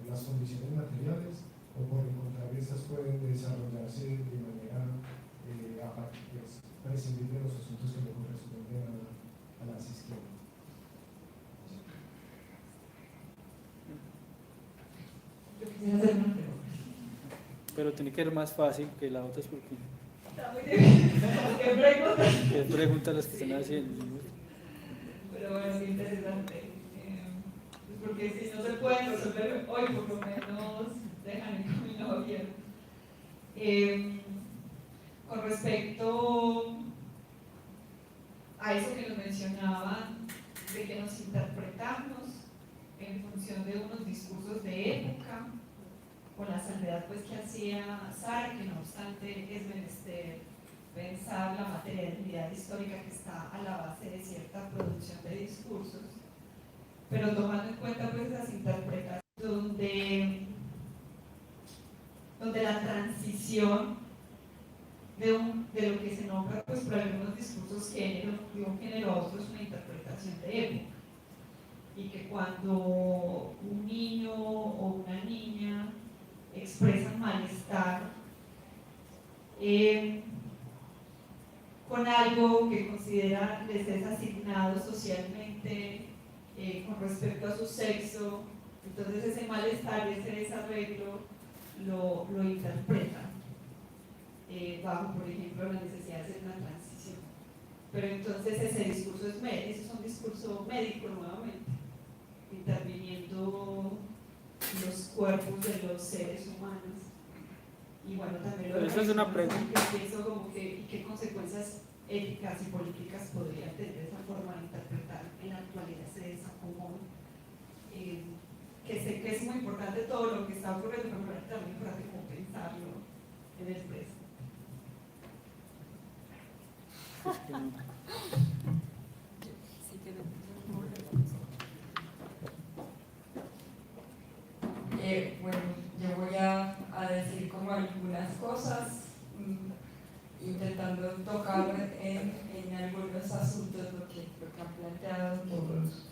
las condiciones materiales, o por el contrario estas pueden desarrollarse de manera prescindir de los asuntos que le corresponden a las izquierdas. Yo quisiera hacer una pregunta. Pero tiene que ser más fácil que las otras porque Está muy difícil. ¿Qué pregunta? es preguntas las que están haciendo. Pero bueno, qué interesante. Pues porque si no se pueden resolver hoy, por lo menos dejan el camino abierto. Con respecto a eso que nos mencionaban, de que nos interpretamos en función de unos discursos de época, con la salvedad pues que hacía Sara, que no obstante es menester pensar la materialidad histórica que está a la base de cierta producción de discursos, pero tomando en cuenta pues las interpretaciones donde la transición de lo que se nombra pues por algunos discursos género, de un género a otro es una interpretación de época, y que cuando un niño o una niña expresan malestar con algo que considera les es asignado socialmente con respecto a su sexo, entonces ese malestar y ese desarreglo lo interpretan bajo, por ejemplo, la necesidad de hacer una transición. Pero entonces ese discurso es un discurso médico nuevamente, interviniendo los cuerpos de los seres humanos. Y bueno, también lo Esa es una pregunta. pienso como que, ¿qué consecuencias éticas y políticas podría tener esa forma de interpretar en la actualidad ese desacomodo? Que sé que es muy importante todo lo que está ocurriendo, pero también es importante como pensarlo en el presente. Bueno, yo voy a decir como algunas cosas, intentando tocar en algunos asuntos lo que han planteado todos.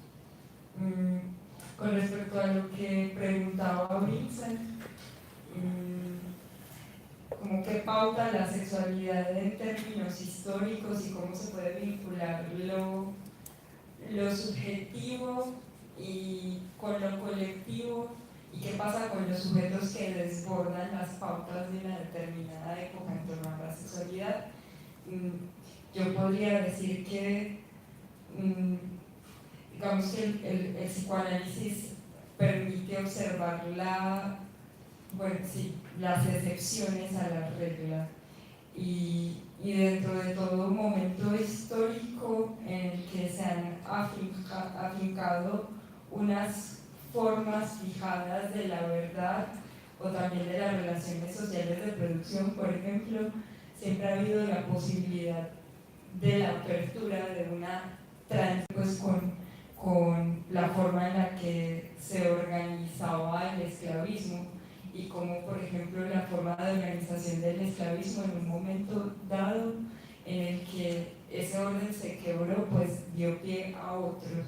Con respecto a lo que preguntaba Vincent, como qué pauta la sexualidad en términos históricos y cómo se puede vincular lo subjetivo y con lo colectivo, y qué pasa con los sujetos que desbordan las pautas de una determinada época en torno a la sexualidad. Yo podría decir que digamos que el psicoanálisis permite observar las excepciones a la regla, y dentro de todo momento histórico en el que se han afincado unas formas fijadas de la verdad o también de las relaciones sociales de producción, por ejemplo, siempre ha habido la posibilidad de la apertura de una pues con la forma en la que se organizaba el esclavismo, y como por ejemplo la forma de organización del esclavismo en un momento dado en el que ese orden se quebró, pues dio pie a otros.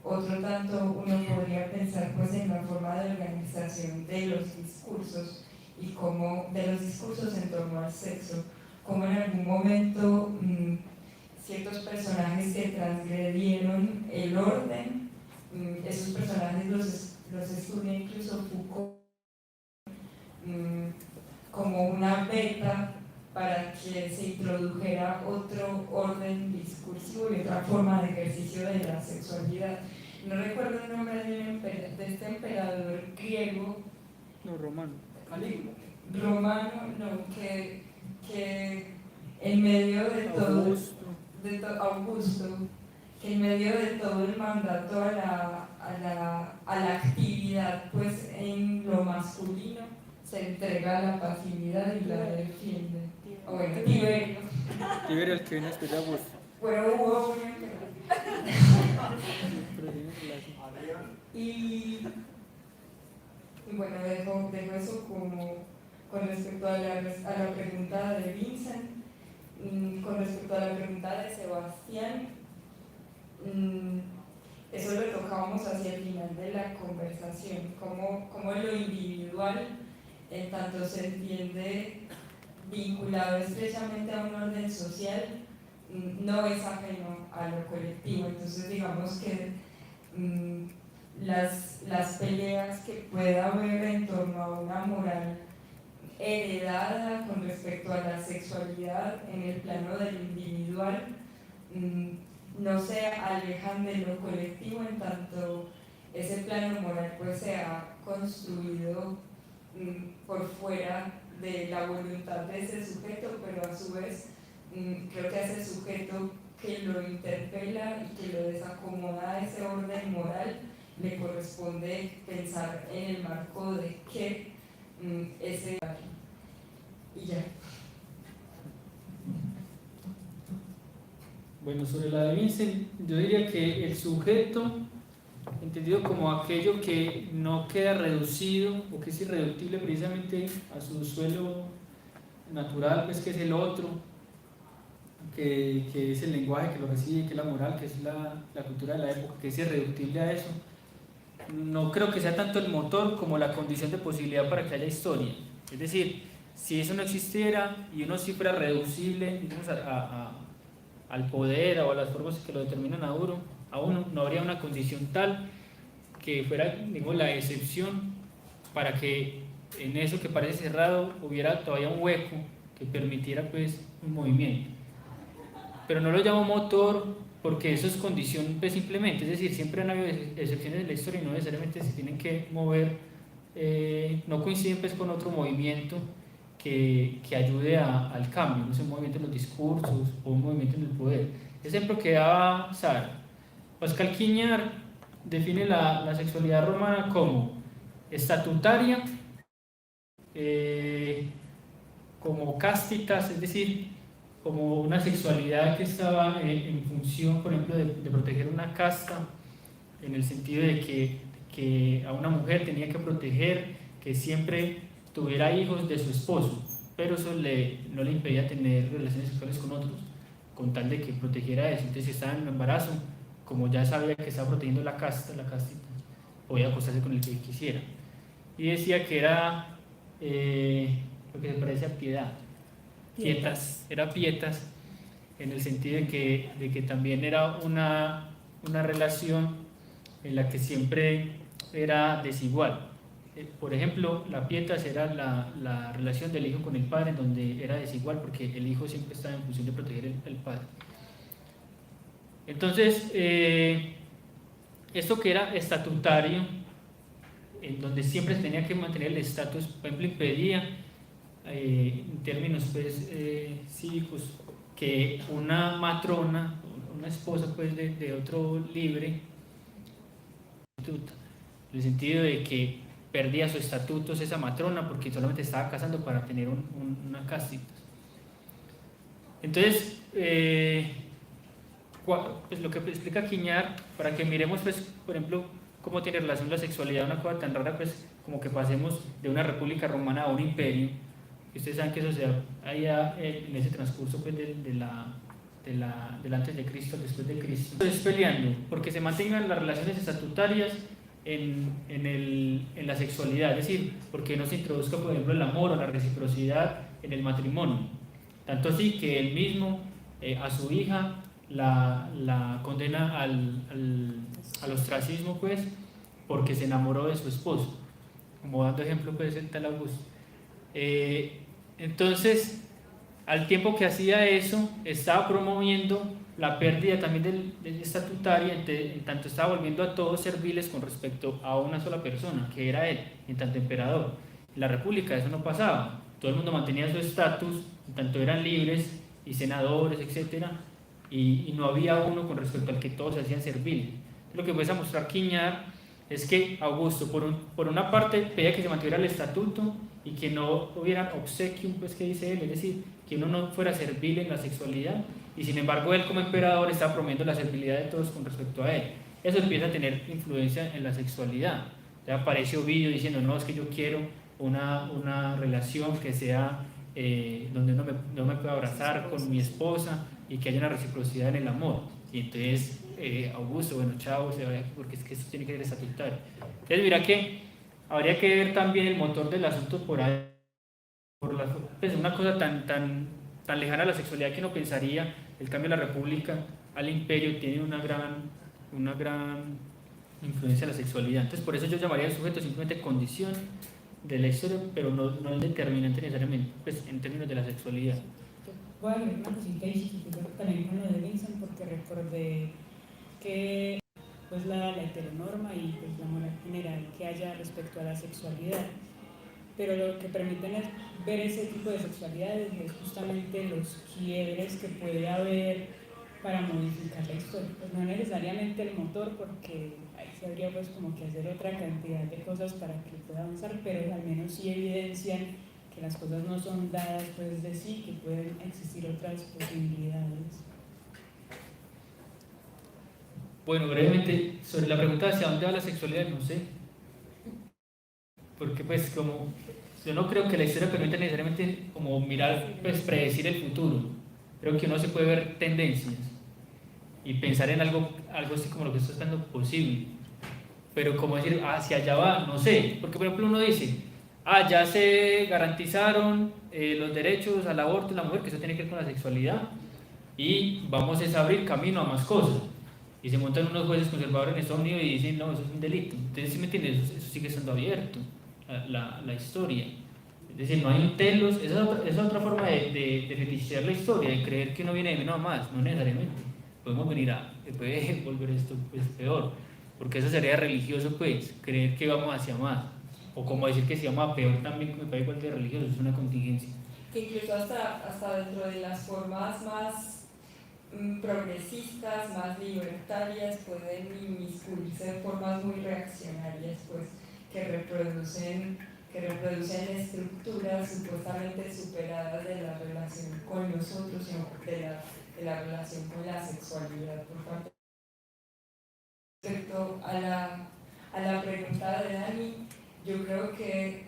Otro tanto uno podría pensar pues en la forma de organización de los discursos y como de los discursos en torno al sexo, como en algún momento ciertos personajes que transgredieron el orden, esos personajes los estudia incluso Foucault como una beta para que se introdujera otro orden discursivo y otra forma de ejercicio de la sexualidad. No recuerdo el nombre de este emperador griego. No, romano. Romano, no, que en medio de todo Augusto, que en medio de todo el mandato a la actividad pues en lo masculino se entrega la pasividad y la defiende. Bueno, Tiberio. Tiberio, el que viene después de Augusto. Bueno, hubo y bueno, dejo eso como con respecto a la pregunta de Vincent. Con respecto a la pregunta de Sebastián, eso lo tocábamos hacia el final de la conversación, cómo lo individual en tanto se entiende vinculado estrechamente a un orden social, no es ajeno a lo colectivo. Entonces digamos que las peleas que pueda haber en torno a una moral heredada con respecto a la sexualidad en el plano del individual no se alejan de lo colectivo, en tanto ese plano moral pues se ha construido por fuera de la voluntad de ese sujeto, pero a su vez creo que a ese sujeto que lo interpela y que lo desacomoda a ese orden moral le corresponde pensar en el marco de qué ese y ya. Bueno, sobre la de Vincent, yo diría que el sujeto, entendido como aquello que no queda reducido o que es irreductible precisamente a su suelo natural, pues que es el otro, que es el lenguaje que lo recibe, que es la moral, que es la cultura de la época, que es irreductible a eso. No creo que sea tanto el motor como la condición de posibilidad para que haya historia. Es decir, si eso no existiera y uno sí fuera reducible, digamos, al poder o a las formas que lo determinan a uno, no habría una condición tal que fuera, digamos, la excepción para que en eso que parece cerrado hubiera todavía un hueco que permitiera pues un movimiento. Pero no lo llamo motor porque eso es condición pues, simplemente, es decir, siempre han habido excepciones de la historia y no necesariamente se tienen que mover, no coinciden pues con otro movimiento que ayude al cambio, no sé, un movimiento en los discursos o un movimiento en el poder. Ejemplo que daba Sara. Pascal Quiñar define la sexualidad romana como estatutaria, como cástitas, es decir, como una sexualidad que estaba en función, por ejemplo, de proteger una casta, en el sentido de que a una mujer tenía que proteger que siempre tuviera hijos de su esposo, pero eso no le impedía tener relaciones sexuales con otros, con tal de que protegiera eso. Entonces, si estaba en un embarazo, como ya sabía que estaba protegiendo la castita, podía acostarse con el que quisiera. Y decía que era lo que se parece a piedad. Era pietas, en el sentido de que también era una relación en la que siempre era desigual. Por ejemplo, la pietas era la relación del hijo con el padre, en donde era desigual porque el hijo siempre estaba en función de proteger el padre. Entonces, esto que era estatutario, en donde siempre se tenía que mantener el estatus, por ejemplo, impedía en términos pues, cívicos que una matrona, una esposa pues, de otro libre, en el sentido de que perdía sus estatutos esa matrona porque solamente estaba casando para tener una castita. Entonces, pues lo que explica Quiñar, para que miremos, pues, por ejemplo, cómo tiene relación la sexualidad, una cosa tan rara, pues, como que pasemos de una república romana a un imperio. Ustedes saben que eso se da allá en ese transcurso pues, del antes de Cristo, después de Cristo. Entonces, peleando porque se mantengan las relaciones estatutarias en la sexualidad, es decir, porque no se introduzca, por ejemplo, el amor o la reciprocidad en el matrimonio. Tanto así que él mismo a su hija la condena al ostracismo, pues, porque se enamoró de su esposo, como dando ejemplo pues el tal Augusto. Entonces, al tiempo que hacía eso, estaba promoviendo la pérdida también del estatutario, en tanto estaba volviendo a todos serviles con respecto a una sola persona, que era él, en tanto emperador. En la república eso no pasaba, todo el mundo mantenía su estatus, en tanto eran libres y senadores, etc., y no había uno con respecto al que todos se hacían serviles. Lo que puede mostrar Quiñar es que Augusto, por una parte, pedía que se mantuviera el estatuto y que no hubiera obsequium, pues que dice él, es decir, que uno no fuera servil en la sexualidad, y sin embargo él como emperador está promoviendo la servilidad de todos con respecto a él. Eso empieza a tener influencia en la sexualidad. Ya aparece Ovidio diciendo, no, es que yo quiero una relación que sea donde no me pueda abrazar con mi esposa y que haya una reciprocidad en el amor. Y entonces Augusto, bueno, chao, porque es que eso tiene que ser estatutario. Entonces mira que habría que ver también el motor del asunto por ahí, pues una cosa tan lejana a la sexualidad que uno pensaría, el cambio de la república al imperio tiene una gran influencia en la sexualidad. Entonces por eso yo llamaría al sujeto simplemente condición de la historia, pero no el determinante necesariamente, pues en términos de la sexualidad. Voy a agregar una cosita y chiquitita también con lo de Vincent, porque recordé que pues la heteronorma y pues, la moral general que haya respecto a la sexualidad, pero lo que permiten es ver ese tipo de sexualidades es justamente los quiebres que puede haber para modificar la historia, pues no necesariamente el motor, porque ahí se habría pues como que hacer otra cantidad de cosas para que pueda avanzar, pero al menos sí evidencian que las cosas no son dadas pues de sí, que pueden existir otras posibilidades. Bueno, brevemente, sobre la pregunta hacia dónde va la sexualidad, no sé. Porque pues como yo no creo que la historia permita necesariamente como mirar, pues predecir el futuro. Creo que uno se puede ver tendencias y pensar en algo así como lo que está estando posible. Pero como decir, hacia allá va, no sé. Porque por ejemplo uno dice, ya se garantizaron los derechos al aborto de la mujer, que eso tiene que ver con la sexualidad, y vamos a abrir camino a más cosas. Y se montan unos jueces conservadores en Estados Unidos y dicen, no, eso es un delito. Entonces, ¿sí me entiendes? Eso sigue estando abierto, la historia. Es decir, no hay telos, esa es otra forma de fetichizar la historia, de creer que uno viene de menos a más, no necesariamente. Podemos venir puede volver esto pues, peor, porque eso sería religioso, pues, creer que vamos hacia más. O como decir que se llama peor también, que me parece igual de religioso, es una contingencia. Que incluso hasta dentro de las formas más progresistas, más libertarias, pueden inmiscuirse en formas muy reaccionarias, pues, que reproducen estructuras supuestamente superadas de la relación con nosotros y de la relación con la sexualidad. Por tanto, respecto a la pregunta de Dani, yo creo que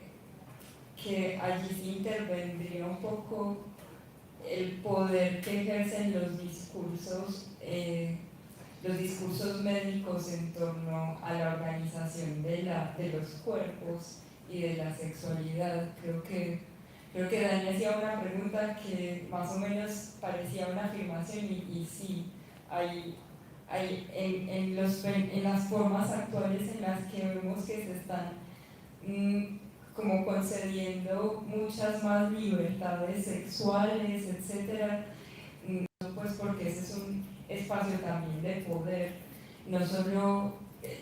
allí sí intervendría un poco el poder que ejercen los discursos médicos en torno a la organización de los cuerpos y de la sexualidad. Creo que Dani hacía una pregunta que más o menos parecía una afirmación y sí, hay en las formas actuales en las que vemos que se están como concediendo muchas más libertades sexuales, etcétera, pues porque ese es un espacio también de poder, no solo,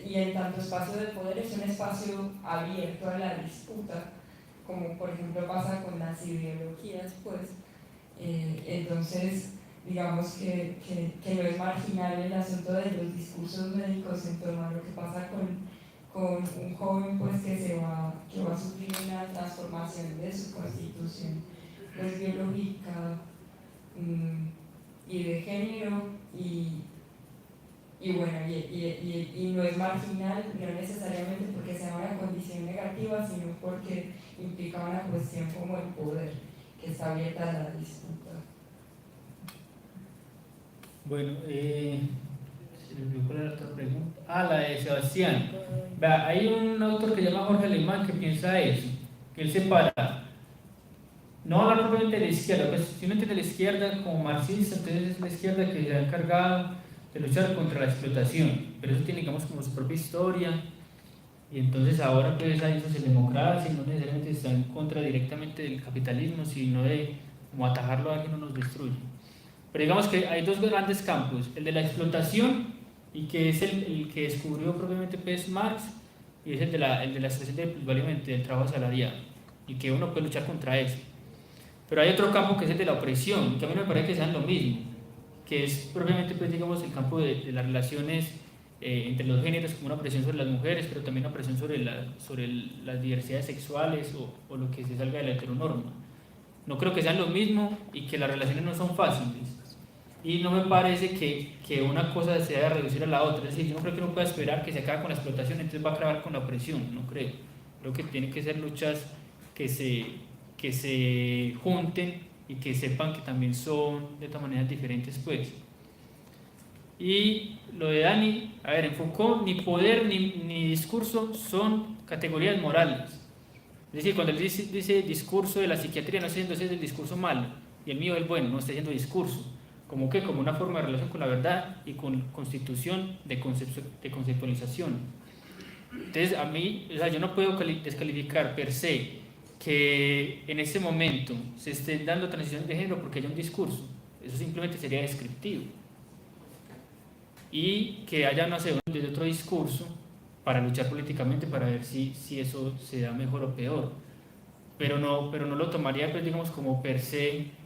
y en tanto espacio de poder es un espacio abierto a la disputa, como por ejemplo pasa con las ideologías, pues, entonces digamos que no es marginal el asunto de los discursos médicos en torno a lo que pasa con un joven pues que va a sufrir una transformación de su constitución pues biológica y de género y bueno y no es marginal, no necesariamente porque sea una condición negativa, sino porque implica una cuestión como el poder que está abierta a la disputa. Bueno, ¿cuál era la otra pregunta? La de Sebastián. Vea, hay un autor que se llama Jorge Alemán que piensa eso, que él separa, no habla propiamente de la izquierda, pues si uno entiende la izquierda como marxista, entonces es la izquierda que se ha encargado de luchar contra la explotación, pero eso tiene, digamos, como su propia historia, y entonces ahora pues hay socialdemocracia y no necesariamente está en contra directamente del capitalismo, sino de como atajarlo a que no nos destruya. Pero digamos que hay dos grandes campos, el de la explotación, y que es el que descubrió propiamente pues, Marx, y es el de la expresión del plusvalía del trabajo asalariado, y que uno puede luchar contra eso. Pero hay otro campo que es el de la opresión, que a mí me parece que sean lo mismo, que es propiamente pues, digamos, el campo de las relaciones entre los géneros, como una opresión sobre las mujeres, pero también una opresión sobre las diversidades sexuales o lo que se salga de la heteronorma. No creo que sean lo mismo y que las relaciones no son fáciles. y no me parece que una cosa se deba reducir a la otra. Es decir, yo no creo que uno pueda esperar que se acabe con la explotación, entonces va a acabar con la opresión, no creo. Creo que tienen que ser luchas que se junten y que sepan que también son de todas maneras diferentes, pues. Y lo de Dani, a ver, en Foucault ni poder ni discurso son categorías morales. Es decir, cuando él dice discurso de la psiquiatría, no está diciendo ese es el discurso malo y el mío es el bueno, no está diciendo discurso. ¿Como qué? Como una forma de relación con la verdad y con constitución de conceptualización. Entonces, a mí, o sea, yo no puedo descalificar per se que en este momento se esté dando transición de género porque haya un discurso. Eso simplemente sería descriptivo. Y que haya, no sé, desde otro discurso para luchar políticamente, para ver si eso se da mejor o peor. Pero no lo tomaría, pues, digamos, como per se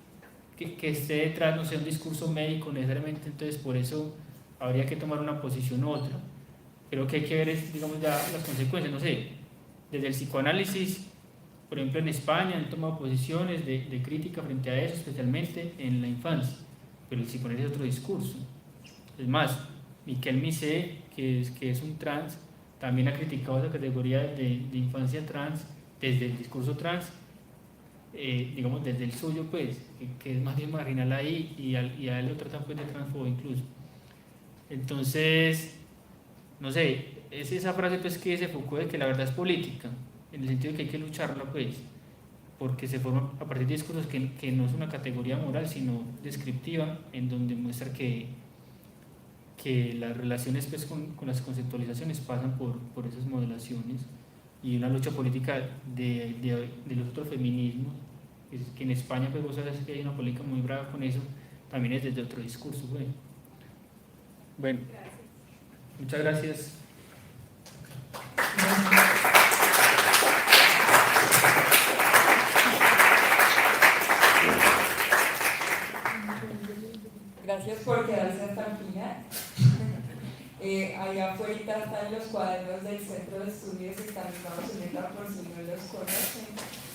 que esté detrás, no sé, un discurso médico necesariamente, entonces por eso habría que tomar una posición u otra. Creo que hay que ver, digamos, ya las consecuencias, no sé, desde el psicoanálisis, por ejemplo en España han tomado posiciones de crítica frente a eso, especialmente en la infancia, pero el psicoanálisis es otro discurso. Es más, Miquel Misé, que es un trans, también ha criticado esa categoría de infancia trans desde el discurso trans, digamos desde el suyo, pues, que es más bien marginal ahí, y a él lo tratan pues de transfobo incluso. Entonces, no sé, es esa frase pues que se enfocó de que la verdad es política, en el sentido de que hay que lucharla, pues, porque se forma a partir de discursos que no es una categoría moral, sino descriptiva, en donde muestra que las relaciones pues, con las conceptualizaciones pasan por esas modelaciones, y una lucha política de los otros feminismos, que en España pues vos sabes que hay una política muy brava con eso, también es desde otro discurso. Bueno, muchas gracias. Gracias por quedarse hasta el final. Allá afuera están los cuadernos del Centro de Estudios Escandinavos en ETA por si no los conocen.